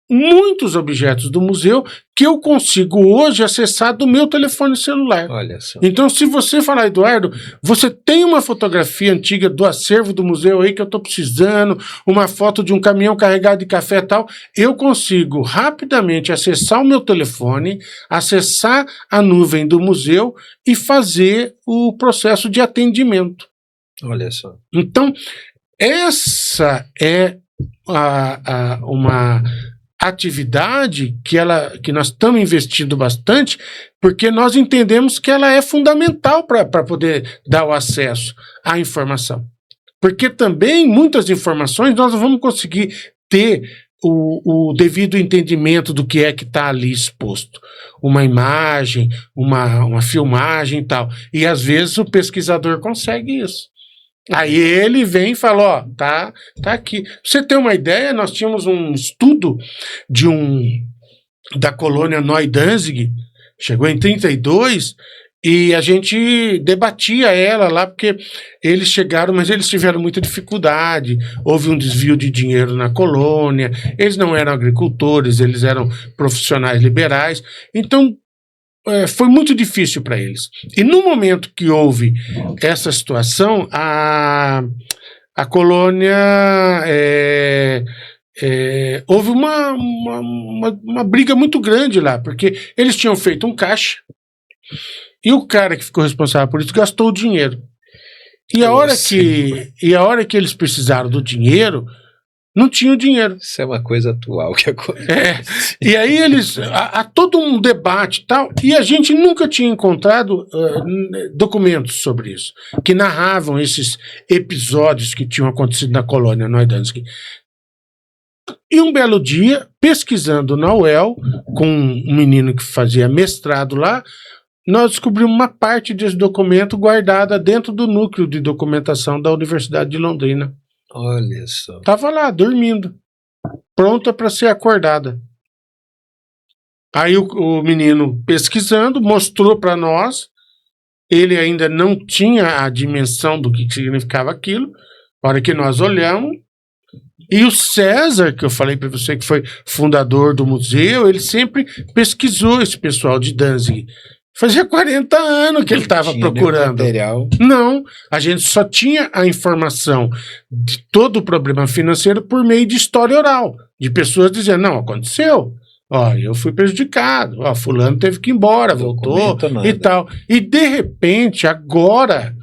muitos objetos do museu que eu consigo hoje acessar do meu telefone celular. Olha só. Então, se você falar, Eduardo, você tem uma fotografia antiga do acervo do museu aí que eu estou precisando, uma foto de um caminhão carregado de café e tal, eu consigo rapidamente acessar o meu telefone, acessar a nuvem do museu e fazer o processo de atendimento. Olha só. Então, essa é uma atividade que nós estamos investindo bastante, porque nós entendemos que ela é fundamental para poder dar o acesso à informação. Porque também muitas informações nós não vamos conseguir ter o devido entendimento do que é que está ali exposto. Uma imagem, uma filmagem e tal. E às vezes o pesquisador consegue isso. Aí ele vem e fala, ó, tá aqui. Pra você ter uma ideia, nós tínhamos um estudo da colônia Neu-Danzig, chegou em 32, e a gente debatia ela lá, porque eles chegaram, mas eles tiveram muita dificuldade, houve um desvio de dinheiro na colônia, eles não eram agricultores, eles eram profissionais liberais, então foi muito difícil para eles. E no momento que houve essa situação, a colônia houve uma briga muito grande lá, porque eles tinham feito um caixa e o cara que ficou responsável por isso gastou o dinheiro. E a hora que eles precisaram do dinheiro, não tinha dinheiro. Isso é uma coisa atual que acontece. E aí há todo um debate e tal, e a gente nunca tinha encontrado documentos sobre isso, que narravam esses episódios que tinham acontecido na colônia Neu-Danzig. E um belo dia, pesquisando na UEL, com um menino que fazia mestrado lá, nós descobrimos uma parte desse documento guardada dentro do núcleo de documentação da Universidade de Londrina. Olha só. Estava lá, dormindo, pronta para ser acordada. Aí o menino, pesquisando, mostrou para nós, ele ainda não tinha a dimensão do que significava aquilo, na hora que nós olhamos, e o César, que eu falei para você que foi fundador do museu, ele sempre pesquisou esse pessoal de Danzig. Fazia 40 anos que ele estava procurando. Material. Não, a gente só tinha a informação de todo o problema financeiro por meio de história oral, de pessoas dizendo, não, aconteceu, ó, eu fui prejudicado, ó, fulano teve que ir embora, voltou e tal. E de repente, agora,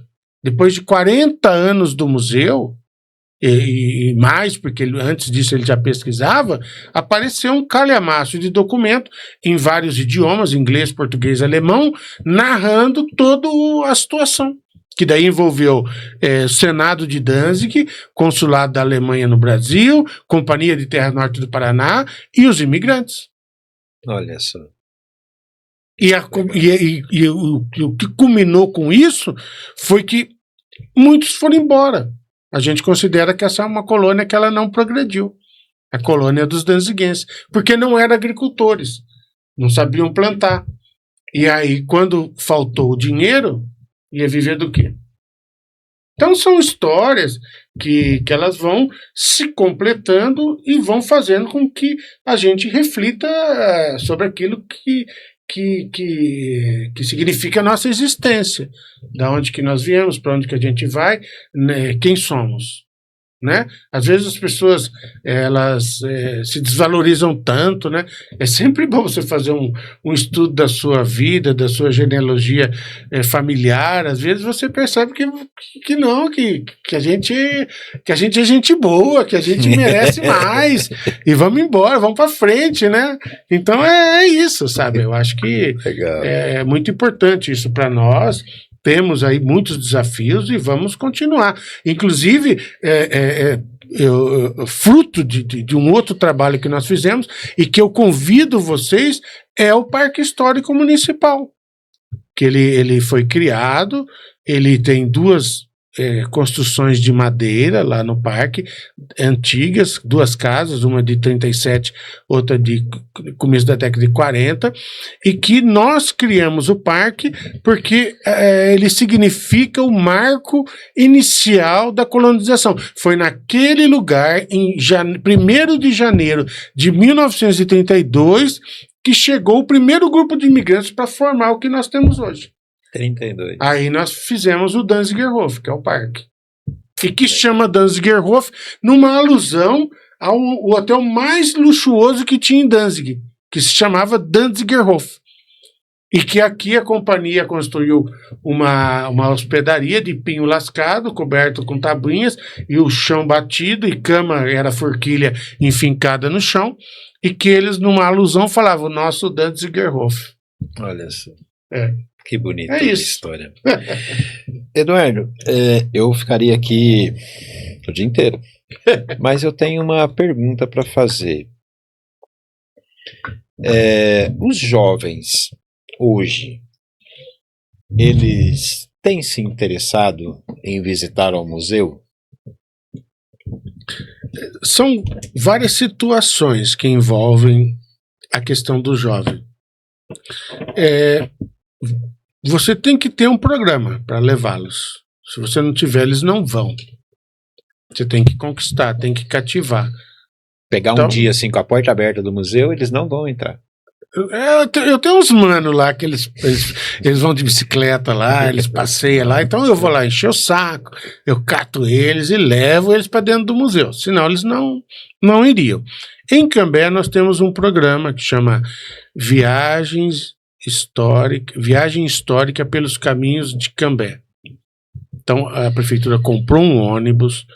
depois de 40 anos do museu, e mais, porque antes disso ele já pesquisava, apareceu um calhamaço de documento em vários idiomas, inglês, português, alemão, narrando toda a situação, que daí envolveu Senado de Danzig, Consulado da Alemanha no Brasil, Companhia de Terra Norte do Paraná e os imigrantes. Olha só. E o que culminou com isso foi que muitos foram embora. A gente considera que essa é uma colônia que ela não progrediu. A colônia dos danziguenses. Porque não eram agricultores. Não sabiam plantar. E aí, quando faltou o dinheiro, ia viver do quê? Então, são histórias que elas vão se completando e vão fazendo com que a gente reflita sobre aquilo que significa a nossa existência, da onde que nós viemos, para onde que a gente vai, né, quem somos, né? Às vezes as pessoas elas se desvalorizam tanto, né? É sempre bom você fazer um estudo da sua vida, da sua genealogia familiar. Às vezes você percebe que não, que a gente é gente boa, que a gente merece mais e vamos embora, vamos para frente, né? Então é isso, sabe? Eu acho que é muito importante isso para nós. Temos aí muitos desafios e vamos continuar. Inclusive, fruto de um outro trabalho que nós fizemos e que eu convido vocês, é o Parque Histórico Municipal. Que ele foi criado, ele tem duas construções de madeira lá no parque, antigas, 2 casas, uma de 37, outra de começo da década de 40, e que nós criamos o parque porque ele significa o marco inicial da colonização. Foi naquele lugar, em 1º de janeiro de 1932, que chegou o primeiro grupo de imigrantes para formar o que nós temos hoje. 32. Aí nós fizemos o Danzigerhof, que é o parque. E que chama Danzigerhof numa alusão ao hotel mais luxuoso que tinha em Danzig, que se chamava Danzigerhof. E que aqui a companhia construiu uma hospedaria de pinho lascado, coberto com tabuinhas, e o chão batido, e cama era forquilha enfincada no chão, e que eles, numa alusão, falavam, nosso Danzigerhof. Olha só. É. Que bonita É isso. História. Eduardo, eu ficaria aqui o dia inteiro, mas eu tenho uma pergunta para fazer. Os jovens, hoje, eles têm se interessado em visitar o museu? São várias situações que envolvem a questão do jovem. Você tem que ter um programa para levá-los. Se você não tiver, eles não vão. Você tem que conquistar, tem que cativar. Pegar um dia assim com a porta aberta do museu, eles não vão entrar. Eu tenho uns manos lá que eles vão de bicicleta lá, eles passeiam lá, então eu vou lá encher o saco, eu cato eles e levo eles para dentro do museu, senão eles não iriam. Em Cambé nós temos um programa que chama Viagem Histórica pelos Caminhos de Cambé. Então a prefeitura comprou um ônibus,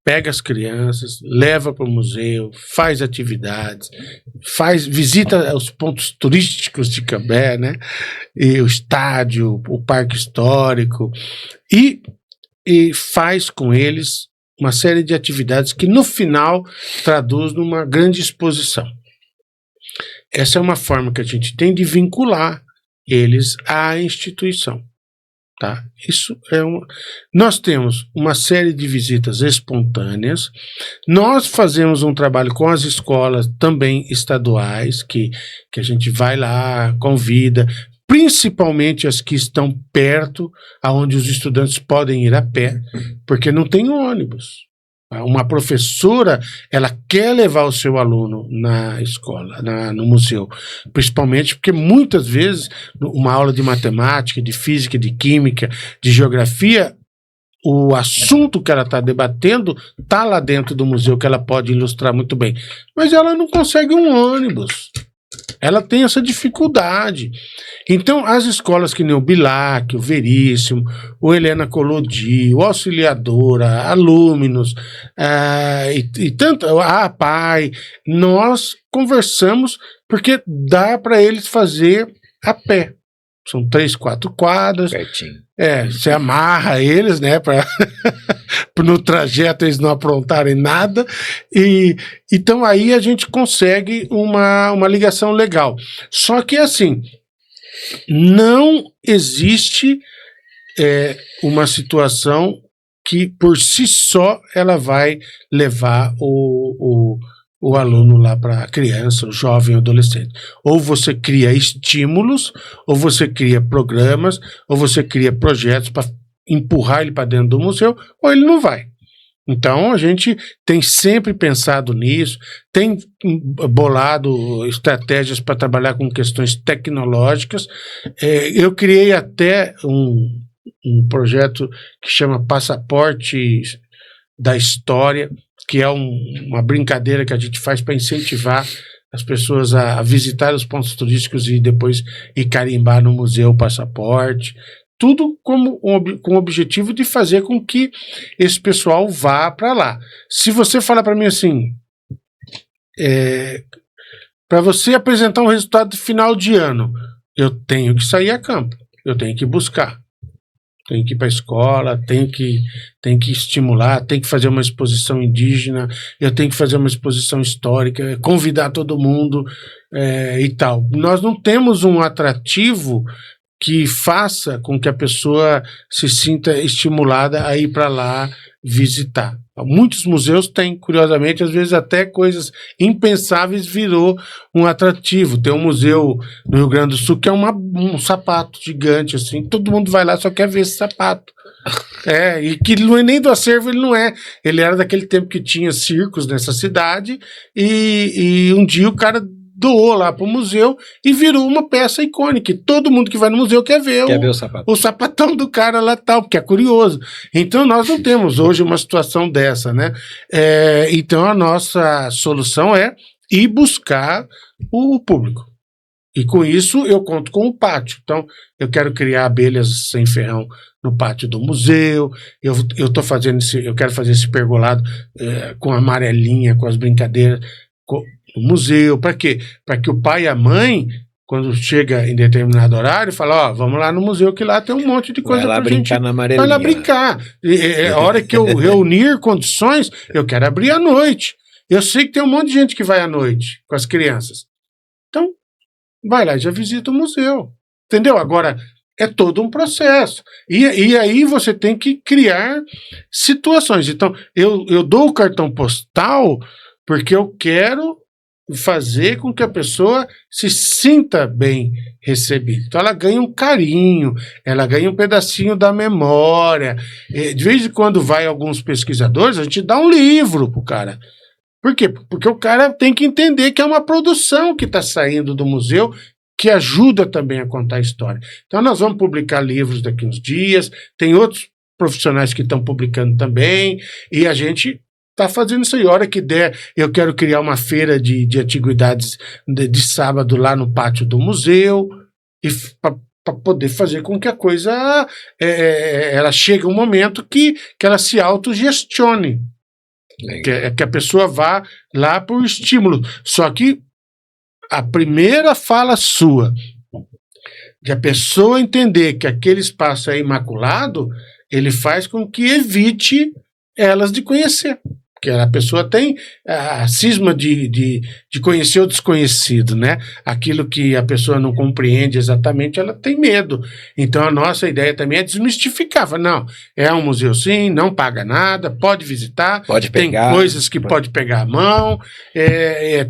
pega as crianças, leva para o museu, faz atividades, visita os pontos turísticos de Cambé, né? E o estádio, o parque histórico, e faz com eles uma série de atividades que no final traduz numa grande exposição. Essa é uma forma que a gente tem de vincular eles à instituição. Tá? Nós temos uma série de visitas espontâneas, nós fazemos um trabalho com as escolas também estaduais, que a gente vai lá, convida, principalmente as que estão perto, aonde os estudantes podem ir a pé, porque não tem ônibus. Uma professora, ela quer levar o seu aluno na escola, no museu, principalmente porque muitas vezes uma aula de matemática, de física, de química, de geografia, o assunto que ela está debatendo está lá dentro do museu, que ela pode ilustrar muito bem, mas ela não consegue um ônibus. Ela tem essa dificuldade. Então, as escolas que nem o Bilac, o Veríssimo, o Helena Collodi, o Auxiliadora, a Luminos, e tanto, a APAI, nós conversamos porque dá para eles fazer a pé. São 3, 4 quadras. Pertinho. Você amarra eles, né, para no trajeto eles não aprontarem nada, então aí a gente consegue uma ligação legal. Só que assim, não existe uma situação que por si só ela vai levar o aluno lá para a criança, o jovem, o adolescente. Ou você cria estímulos, ou você cria programas, ou você cria projetos para empurrar ele para dentro do museu, ou ele não vai. Então a gente tem sempre pensado nisso, tem bolado estratégias para trabalhar com questões tecnológicas. Eu criei até um projeto que chama Passaporte da História, que é uma brincadeira que a gente faz para incentivar as pessoas a visitar os pontos turísticos e depois ir carimbar no museu o passaporte. Tudo com o objetivo de fazer com que esse pessoal vá para lá. Se você falar para mim assim, para você apresentar um resultado de final de ano, eu tenho que sair a campo, eu tenho que buscar. Tem que ir para a escola, tem que estimular, tem que fazer uma exposição indígena, eu tenho que fazer uma exposição histórica, convidar todo mundo e tal. Nós não temos um atrativo que faça com que a pessoa se sinta estimulada a ir para lá visitar. Muitos museus têm, curiosamente, às vezes até coisas impensáveis virou um atrativo. Tem um museu no Rio Grande do Sul que é um sapato gigante, assim, todo mundo vai lá só quer ver esse sapato. E que não é nem do acervo, ele não é. Ele era daquele tempo que tinha circos nessa cidade e um dia o cara doou lá para o museu e virou uma peça icônica. E todo mundo que vai no museu quer ver o sapatão do cara lá tal, porque é curioso. Então nós não temos hoje uma situação dessa, né? Então a nossa solução é ir buscar o público. E com isso eu conto com o pátio. Então eu quero criar abelhas sem ferrão no pátio do museu. Eu quero fazer esse pergolado com amarelinha, com as brincadeiras no museu. Para quê? Para que o pai e a mãe, quando chega em determinado horário, fala, vamos lá no museu que lá tem um monte de coisa pra gente. Vai lá brincar na amarelinha. Vai lá brincar. A hora que eu reunir condições, eu quero abrir à noite. Eu sei que tem um monte de gente que vai à noite com as crianças. Então, vai lá e já visita o museu. Entendeu? Agora, é todo um processo. E aí você tem que criar situações. Então, eu dou o cartão postal porque eu quero fazer com que a pessoa se sinta bem recebida. Então ela ganha um carinho, ela ganha um pedacinho da memória. De vez em quando vai alguns pesquisadores, a gente dá um livro pro cara. Por quê? Porque o cara tem que entender que é uma produção que está saindo do museu, que ajuda também a contar a história. Então nós vamos publicar livros daqui uns dias, tem outros profissionais que estão publicando também, e a gente está fazendo isso aí. A hora que der, eu quero criar uma feira de antiguidades de sábado lá no pátio do museu, e para poder fazer com que a coisa ela chegue um momento que ela se autogestione. Que a pessoa vá lá por estímulo. Só que a primeira fala sua, de a pessoa entender que aquele espaço é imaculado, ele faz com que evite elas de conhecer. Porque a pessoa tem a cisma de conhecer o desconhecido, né? Aquilo que a pessoa não compreende exatamente, ela tem medo. Então a nossa ideia também é desmistificar. Não, é um museu sim, não paga nada, pode visitar, pode pegar, tem coisas que pode pegar a mão,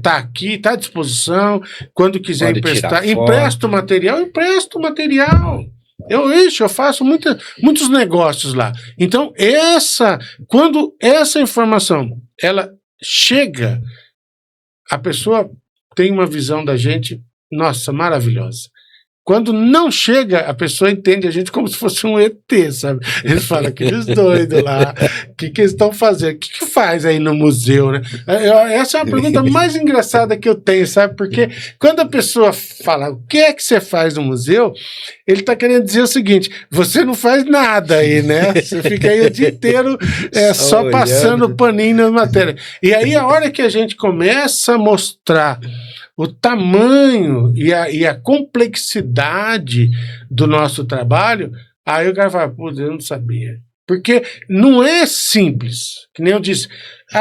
tá aqui, está à disposição, quando quiser emprestar, empresta o material. Eu faço muitos negócios lá. Então, quando essa informação ela chega, a pessoa tem uma visão da gente, nossa, maravilhosa. Quando não chega, a pessoa entende a gente como se fosse um ET, sabe? Eles falam, aqueles doidos lá, o que eles estão fazendo? O que faz aí no museu, né? Essa é uma pergunta mais engraçada que eu tenho, sabe? Porque quando a pessoa fala, o que é que você faz no museu? Ele está querendo dizer o seguinte, você não faz nada aí, né? Você fica aí o dia inteiro só passando paninho nas matérias. E aí, a hora que a gente começa a mostrar o tamanho e a complexidade do nosso trabalho, aí o cara fala, putz, eu não sabia. Porque não é simples. Que nem eu disse,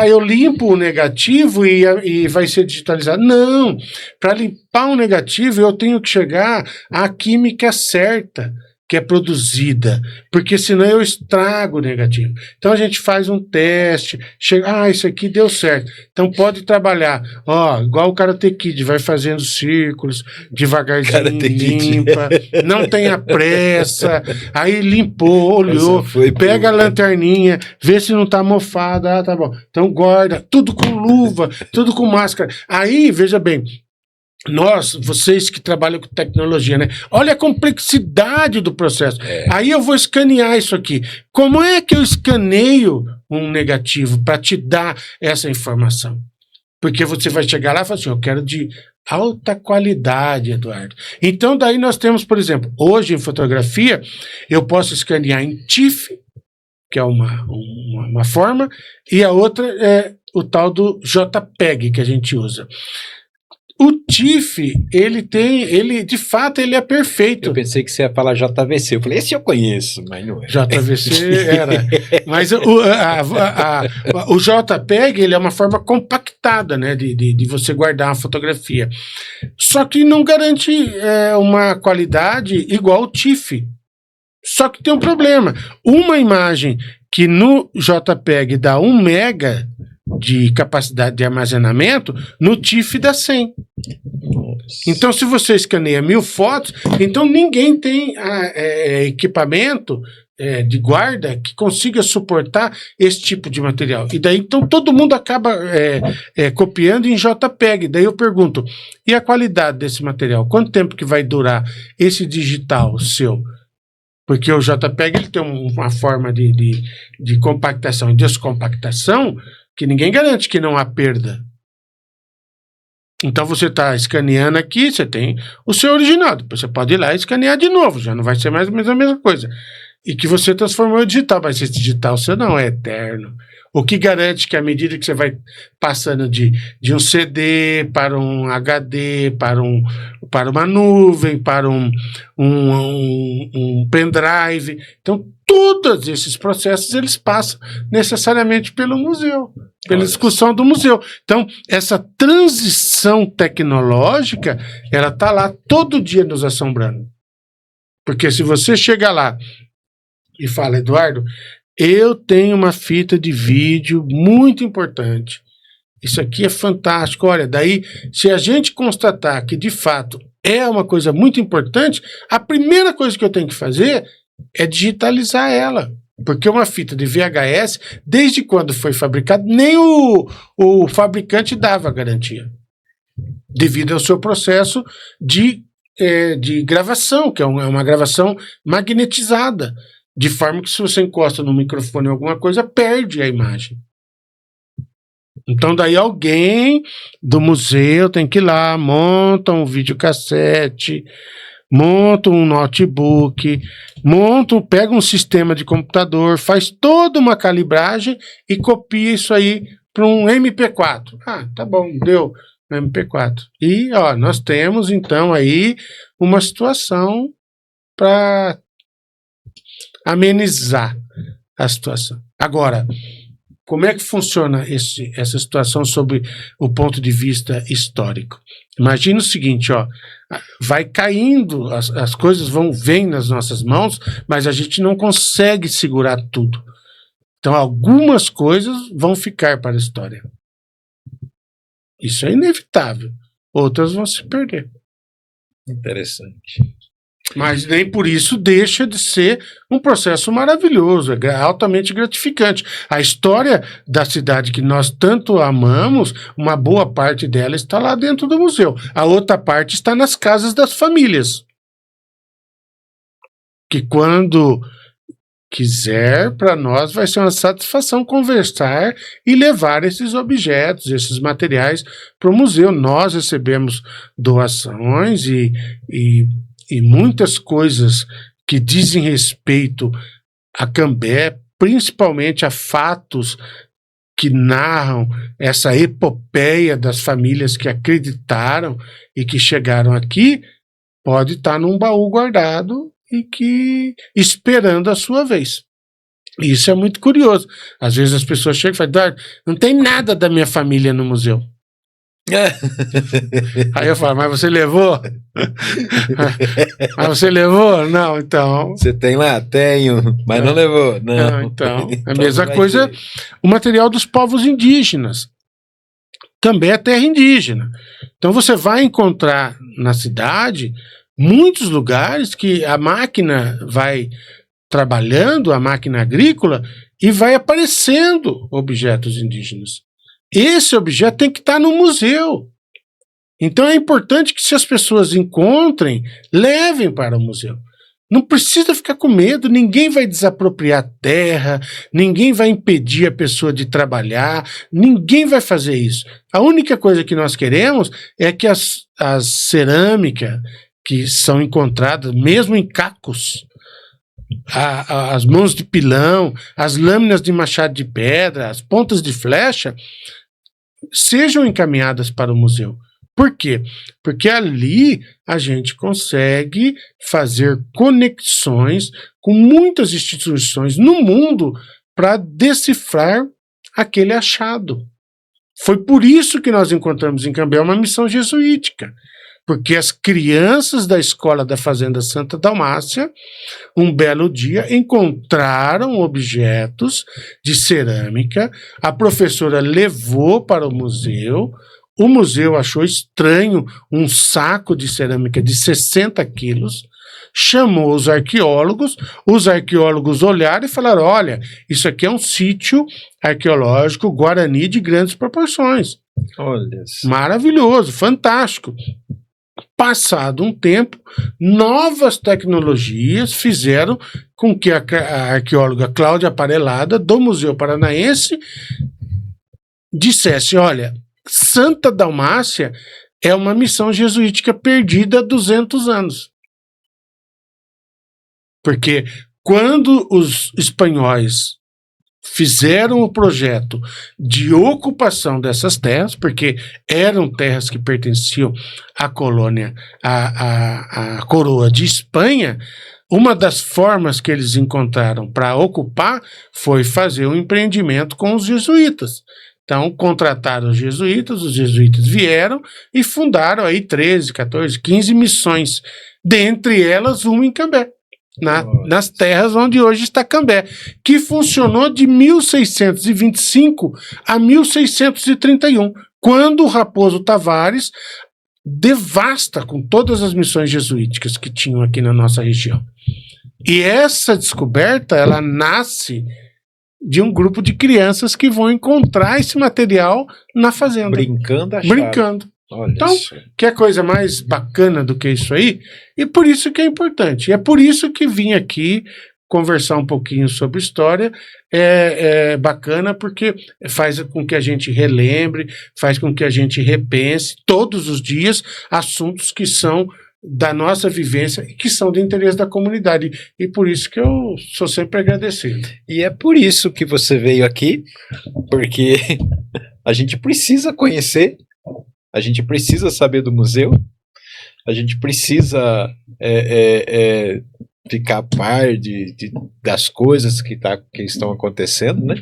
eu limpo o negativo e vai ser digitalizado. Não, para limpar o negativo eu tenho que chegar à química certa que é produzida, porque senão eu estrago o negativo. Então a gente faz um teste, chega, isso aqui deu certo, então pode trabalhar, igual o Karate Kid, vai fazendo círculos, devagarzinho, limpa, não tenha pressa, aí limpou, olhou, pega a lanterninha, vê se não tá mofado, tá bom, então guarda, tudo com luva, tudo com máscara, aí, veja bem, vocês que trabalham com tecnologia, né? Olha a complexidade do processo. Aí eu vou escanear isso aqui. Como é que eu escaneio um negativo para te dar essa informação? Porque você vai chegar lá e falar assim, eu quero de alta qualidade, Eduardo. Então daí nós temos, por exemplo, hoje em fotografia, eu posso escanear em TIFF, que é uma forma, e a outra é o tal do JPEG que a gente usa. o TIFF, ele de fato, ele é perfeito. Eu pensei que você ia falar JVC. Eu falei, esse eu conheço, mas não é. JVC era. Mas o JPEG, ele é uma forma compactada, né, de você guardar uma fotografia. Só que não garante uma qualidade igual ao TIFF. Só que tem um problema. Uma imagem que no JPEG dá 1 mega de capacidade de armazenamento, no TIFF dá 100. Então, se você escaneia 1000 fotos, então ninguém tem equipamento de guarda que consiga suportar esse tipo de material. E daí, então, todo mundo acaba copiando em JPEG. Daí eu pergunto, e a qualidade desse material? Quanto tempo que vai durar esse digital seu? Porque o JPEG ele tem uma forma de compactação e descompactação que ninguém garante que não há perda. Então você está escaneando aqui, você tem o seu original, depois você pode ir lá e escanear de novo, já não vai ser mais a mesma coisa. E que você transformou em digital, mas esse digital seu não é eterno. O que garante que à medida que você vai passando de um CD para um HD, para uma nuvem, para um pendrive, então todos esses processos eles passam necessariamente pelo museu, pela discussão do museu. Então essa transição tecnológica, ela está lá todo dia nos assombrando. Porque se você chega lá e fala, Eduardo, eu tenho uma fita de vídeo muito importante. Isso aqui é fantástico. Olha, daí, se a gente constatar que, de fato, é uma coisa muito importante, a primeira coisa que eu tenho que fazer é digitalizar ela. Porque uma fita de VHS, desde quando foi fabricada, nem o fabricante dava garantia. Devido ao seu processo de gravação, que é uma gravação magnetizada. De forma que se você encosta no microfone ou alguma coisa, perde a imagem. Então daí alguém do museu tem que ir lá, monta um videocassete, monta um notebook, pega um sistema de computador, faz toda uma calibragem e copia isso aí para um MP4. Ah, tá bom, deu MP4. E ó, nós temos então aí uma situação para amenizar a situação. Agora, como é que funciona essa situação sob o ponto de vista histórico? Imagina o seguinte, ó, vai caindo, as coisas vêm nas nossas mãos, mas a gente não consegue segurar tudo. Então, algumas coisas vão ficar para a história. Isso é inevitável. Outras vão se perder. Interessante. Mas nem por isso deixa de ser um processo maravilhoso, é altamente gratificante. A história da cidade que nós tanto amamos, uma boa parte dela está lá dentro do museu. A outra parte está nas casas das famílias. Que quando quiser, para nós vai ser uma satisfação conversar e levar esses objetos, esses materiais para o museu. Nós recebemos doações e muitas coisas que dizem respeito a Cambé, principalmente a fatos que narram essa epopeia das famílias que acreditaram e que chegaram aqui, pode estar num baú guardado e que esperando a sua vez. Isso é muito curioso. Às vezes as pessoas chegam e falam, Eduardo, não tem nada da minha família no museu. Aí eu falo, mas você levou? Mas você levou? Não, então. Você tem lá? Tenho, mas não levou. Não. Então, a mesma coisa, o material dos povos indígenas. Também é terra indígena. Então você vai encontrar na cidade muitos lugares que a máquina vai trabalhando, a máquina agrícola, e vai aparecendo objetos indígenas. Esse objeto tem que estar no museu. Então é importante que, se as pessoas encontrem, levem para o museu. Não precisa ficar com medo, ninguém vai desapropriar terra, ninguém vai impedir a pessoa de trabalhar, ninguém vai fazer isso. A única coisa que nós queremos é que as cerâmicas que são encontradas, mesmo em cacos, as mãos de pilão, as lâminas de machado de pedra, as pontas de flecha, sejam encaminhadas para o museu. Por quê? Porque ali a gente consegue fazer conexões com muitas instituições no mundo para decifrar aquele achado. Foi por isso que nós encontramos em Cambé uma missão jesuítica, porque as crianças da escola da Fazenda Santa Dalmácia, um belo dia, encontraram objetos de cerâmica, a professora levou para o museu achou estranho um saco de cerâmica de 60 quilos, chamou os arqueólogos olharam e falaram, olha, isso aqui é um sítio arqueológico guarani de grandes proporções. Olha. Maravilhoso, fantástico. Passado um tempo, novas tecnologias fizeram com que a arqueóloga Cláudia Parelada, do Museu Paranaense, dissesse, olha, Santa Dalmácia é uma missão jesuítica perdida há 200 anos. Porque quando os espanhóis fizeram o projeto de ocupação dessas terras, porque eram terras que pertenciam à colônia, à coroa de Espanha, uma das formas que eles encontraram para ocupar foi fazer um empreendimento com os jesuítas. Então, contrataram os jesuítas vieram e fundaram aí 13, 14, 15 missões, dentre elas uma em Cambé. Nas terras onde hoje está Cambé, que funcionou de 1625 a 1631, quando o Raposo Tavares devasta com todas as missões jesuíticas que tinham aqui na nossa região. E essa descoberta, ela nasce de um grupo de crianças que vão encontrar esse material na fazenda. Brincando. Olha então, isso. Que coisa mais bacana do que isso aí? E por isso que é importante. E é por isso que vim aqui conversar um pouquinho sobre história. É bacana porque faz com que a gente relembre, faz com que a gente repense todos os dias assuntos que são da nossa vivência e que são de interesse da comunidade. E por isso que eu sou sempre agradecido. E é por isso que você veio aqui, porque a gente precisa conhecer, a gente precisa saber do museu, a gente precisa ficar a par das coisas que estão acontecendo, né?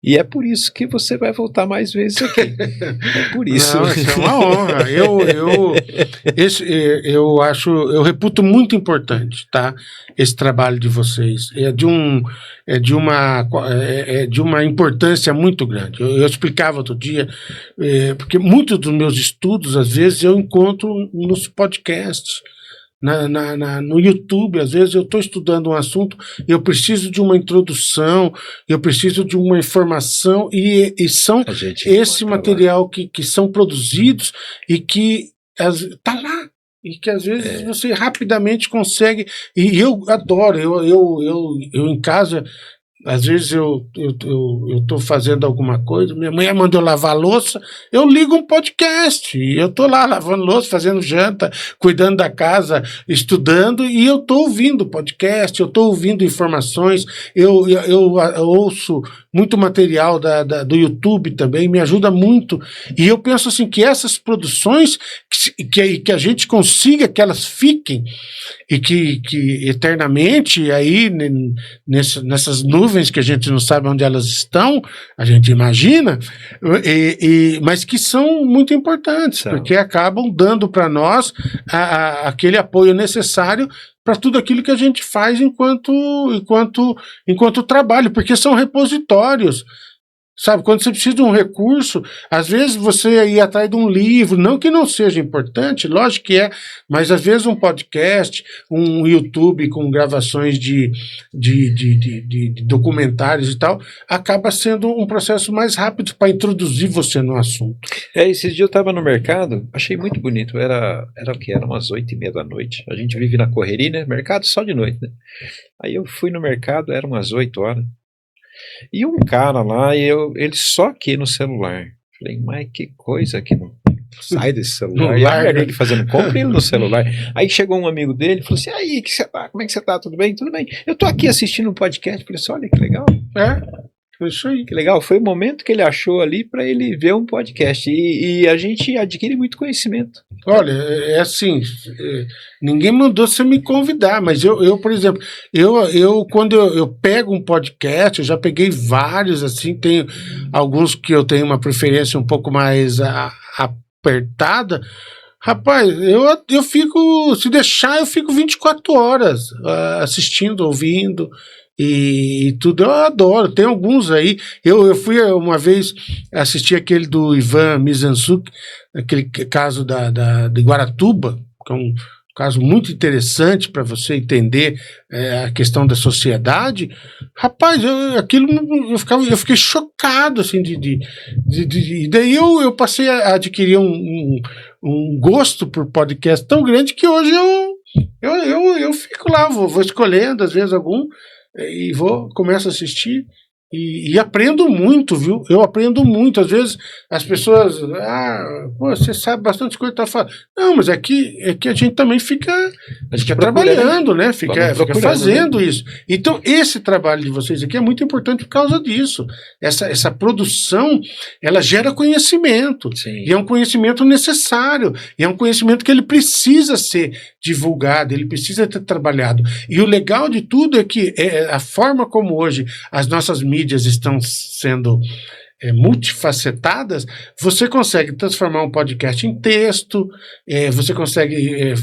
E é por isso que você vai voltar mais vezes aqui. É por isso. Não, isso é uma honra. Eu reputo muito importante, tá? Esse trabalho de vocês. É de uma importância muito grande. Eu explicava outro dia, porque muitos dos meus estudos, às vezes, eu encontro nos podcasts. No YouTube, às vezes eu estou estudando um assunto, eu preciso de uma introdução, eu preciso de uma informação, e são esse material que são produzidos e que está lá, e que às vezes você rapidamente consegue, e eu adoro, eu em casa, às vezes eu estou fazendo alguma coisa, minha mãe mandou lavar a louça, eu ligo um podcast, e eu estou lá lavando louça, fazendo janta, cuidando da casa, estudando, e eu estou ouvindo podcast, eu estou ouvindo informações, eu ouço muito material do YouTube também, me ajuda muito, e eu penso assim, que essas produções, que a gente consiga que elas fiquem, e que eternamente aí nessas nuvens que a gente não sabe onde elas estão, a gente imagina, mas que são muito importantes, porque acabam dando para nós aquele apoio necessário para tudo aquilo que a gente faz enquanto trabalho, porque são repositórios. Sabe, quando você precisa de um recurso, às vezes você ir atrás de um livro, não que não seja importante, lógico que é, mas às vezes um podcast, um YouTube com gravações de documentários e tal, acaba sendo um processo mais rápido para introduzir você no assunto. Esse dia eu estava no mercado, achei muito bonito, era o que? Era umas 8:30 da noite, a gente vive na correria, né? Mercado só de noite, né? Aí eu fui no mercado, eram umas 8 horas, e um cara lá, ele só aqui no celular. Falei, mas que coisa que não sai desse celular. E a mulher dele fazendo compra e ele no celular. Aí chegou um amigo dele e falou assim, aí, que você tá? Como é que você tá? Tudo bem? Tudo bem. Eu tô aqui assistindo um podcast. Falei assim, olha que legal. Isso aí. Que legal, foi o momento que ele achou ali para ele ver um podcast. E a gente adquire muito conhecimento. Olha, é assim, ninguém mandou você me convidar, mas por exemplo, quando eu pego um podcast, eu já peguei vários, assim, tenho alguns que eu tenho uma preferência um pouco mais apertada. Rapaz, eu fico, se deixar, eu fico 24 horas assistindo, ouvindo e tudo. Eu adoro, tem alguns aí. Eu fui uma vez assistir aquele do Ivan Mizanzuki, aquele caso de Guaratuba, que é um caso muito interessante para você entender a questão da sociedade. Rapaz, eu fiquei chocado, assim, e daí eu passei a adquirir um gosto por podcast tão grande que hoje eu fico lá, vou escolhendo, às vezes, algum, e começo a assistir. E aprendo muito, viu? Eu aprendo muito. Às vezes as pessoas. Você sabe bastante coisa que tá falando. Não, mas é que a gente também fica trabalhando, né? Fica fazendo, né? Isso. Então, esse trabalho de vocês aqui é muito importante por causa disso. Essa produção, ela gera conhecimento. Sim. E é um conhecimento necessário. E é um conhecimento que ele precisa ser divulgado, ele precisa ter trabalhado. E o legal de tudo é que a forma como hoje as nossas mídias estão sendo multifacetadas, você consegue transformar um podcast em texto, você consegue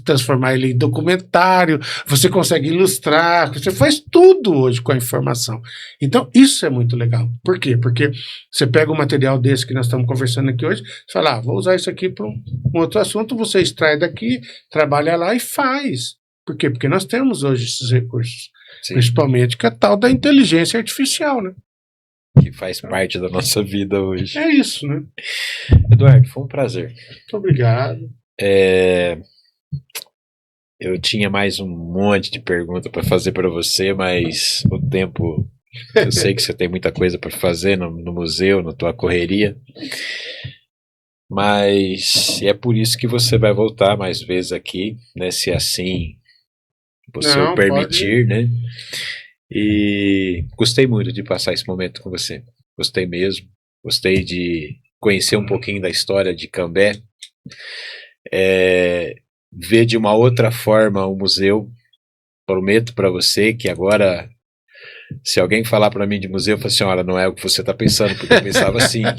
transformar ele em documentário, você consegue ilustrar, você faz tudo hoje com a informação. Então, isso é muito legal. Por quê? Porque você pega um material desse que nós estamos conversando aqui hoje, você fala, vou usar isso aqui para um outro assunto, você extrai daqui, trabalha lá e faz. Por quê? Porque nós temos hoje esses recursos. Sim. Principalmente com a tal da inteligência artificial, né? Que faz parte da nossa vida hoje. É isso, né? Eduardo, foi um prazer. Muito obrigado. Eu tinha mais um monte de perguntas para fazer para você, mas o tempo... Eu sei que você tem muita coisa para fazer no museu, na tua correria. Mas é por isso que você vai voltar mais vezes aqui, né? Se assim você o permitir, né? E gostei muito de passar esse momento com você. Gostei mesmo. Gostei de conhecer um pouquinho da história de Cambé. Ver de uma outra forma o museu. Prometo para você que agora, se alguém falar para mim de museu, eu falo assim, olha, não é o que você está pensando, porque eu pensava assim. Né?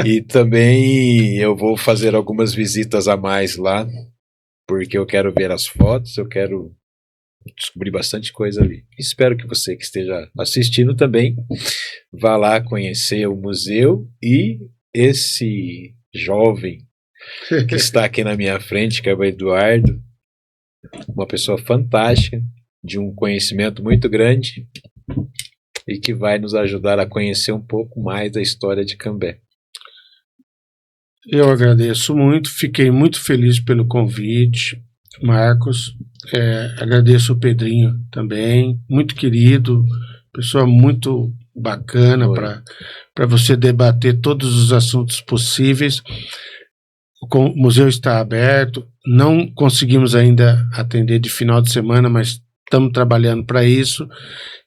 E também eu vou fazer algumas visitas a mais lá, porque eu quero ver as fotos, eu quero descobrir bastante coisa ali. Espero que você que esteja assistindo também vá lá conhecer o museu e esse jovem que está aqui na minha frente, que é o Eduardo, uma pessoa fantástica, de um conhecimento muito grande e que vai nos ajudar a conhecer um pouco mais da história de Cambé. Eu agradeço muito, fiquei muito feliz pelo convite, Marcos. Agradeço o Pedrinho também, muito querido, pessoa muito bacana para você debater todos os assuntos possíveis. O museu está aberto, não conseguimos ainda atender de final de semana, mas estamos trabalhando para isso.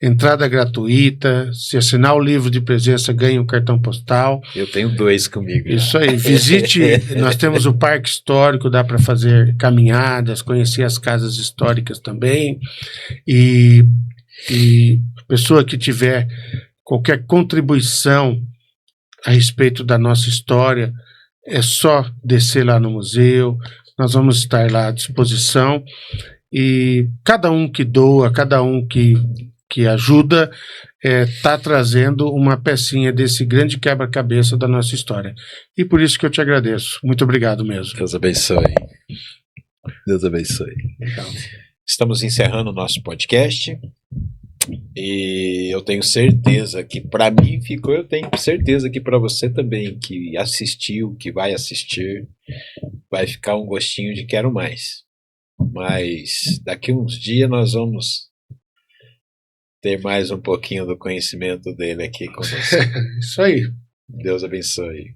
Entrada gratuita, se assinar o livro de presença, ganha um cartão postal. Eu tenho 2 comigo. Isso aí, visite, nós temos o Parque Histórico, dá para fazer caminhadas, conhecer as casas históricas também, e a pessoa que tiver qualquer contribuição a respeito da nossa história, é só descer lá no museu, nós vamos estar lá à disposição, e cada um que doa, cada um que ajuda, está trazendo uma pecinha desse grande quebra-cabeça da nossa história. E por isso que eu te agradeço. Muito obrigado mesmo. Deus abençoe. Deus abençoe. Legal. Estamos encerrando o nosso podcast. E eu tenho certeza que para mim ficou, eu tenho certeza que para você também, que assistiu, que vai assistir, vai ficar um gostinho de quero mais. Mas daqui uns dias nós vamos ter mais um pouquinho do conhecimento dele aqui conosco. Isso aí. Deus abençoe.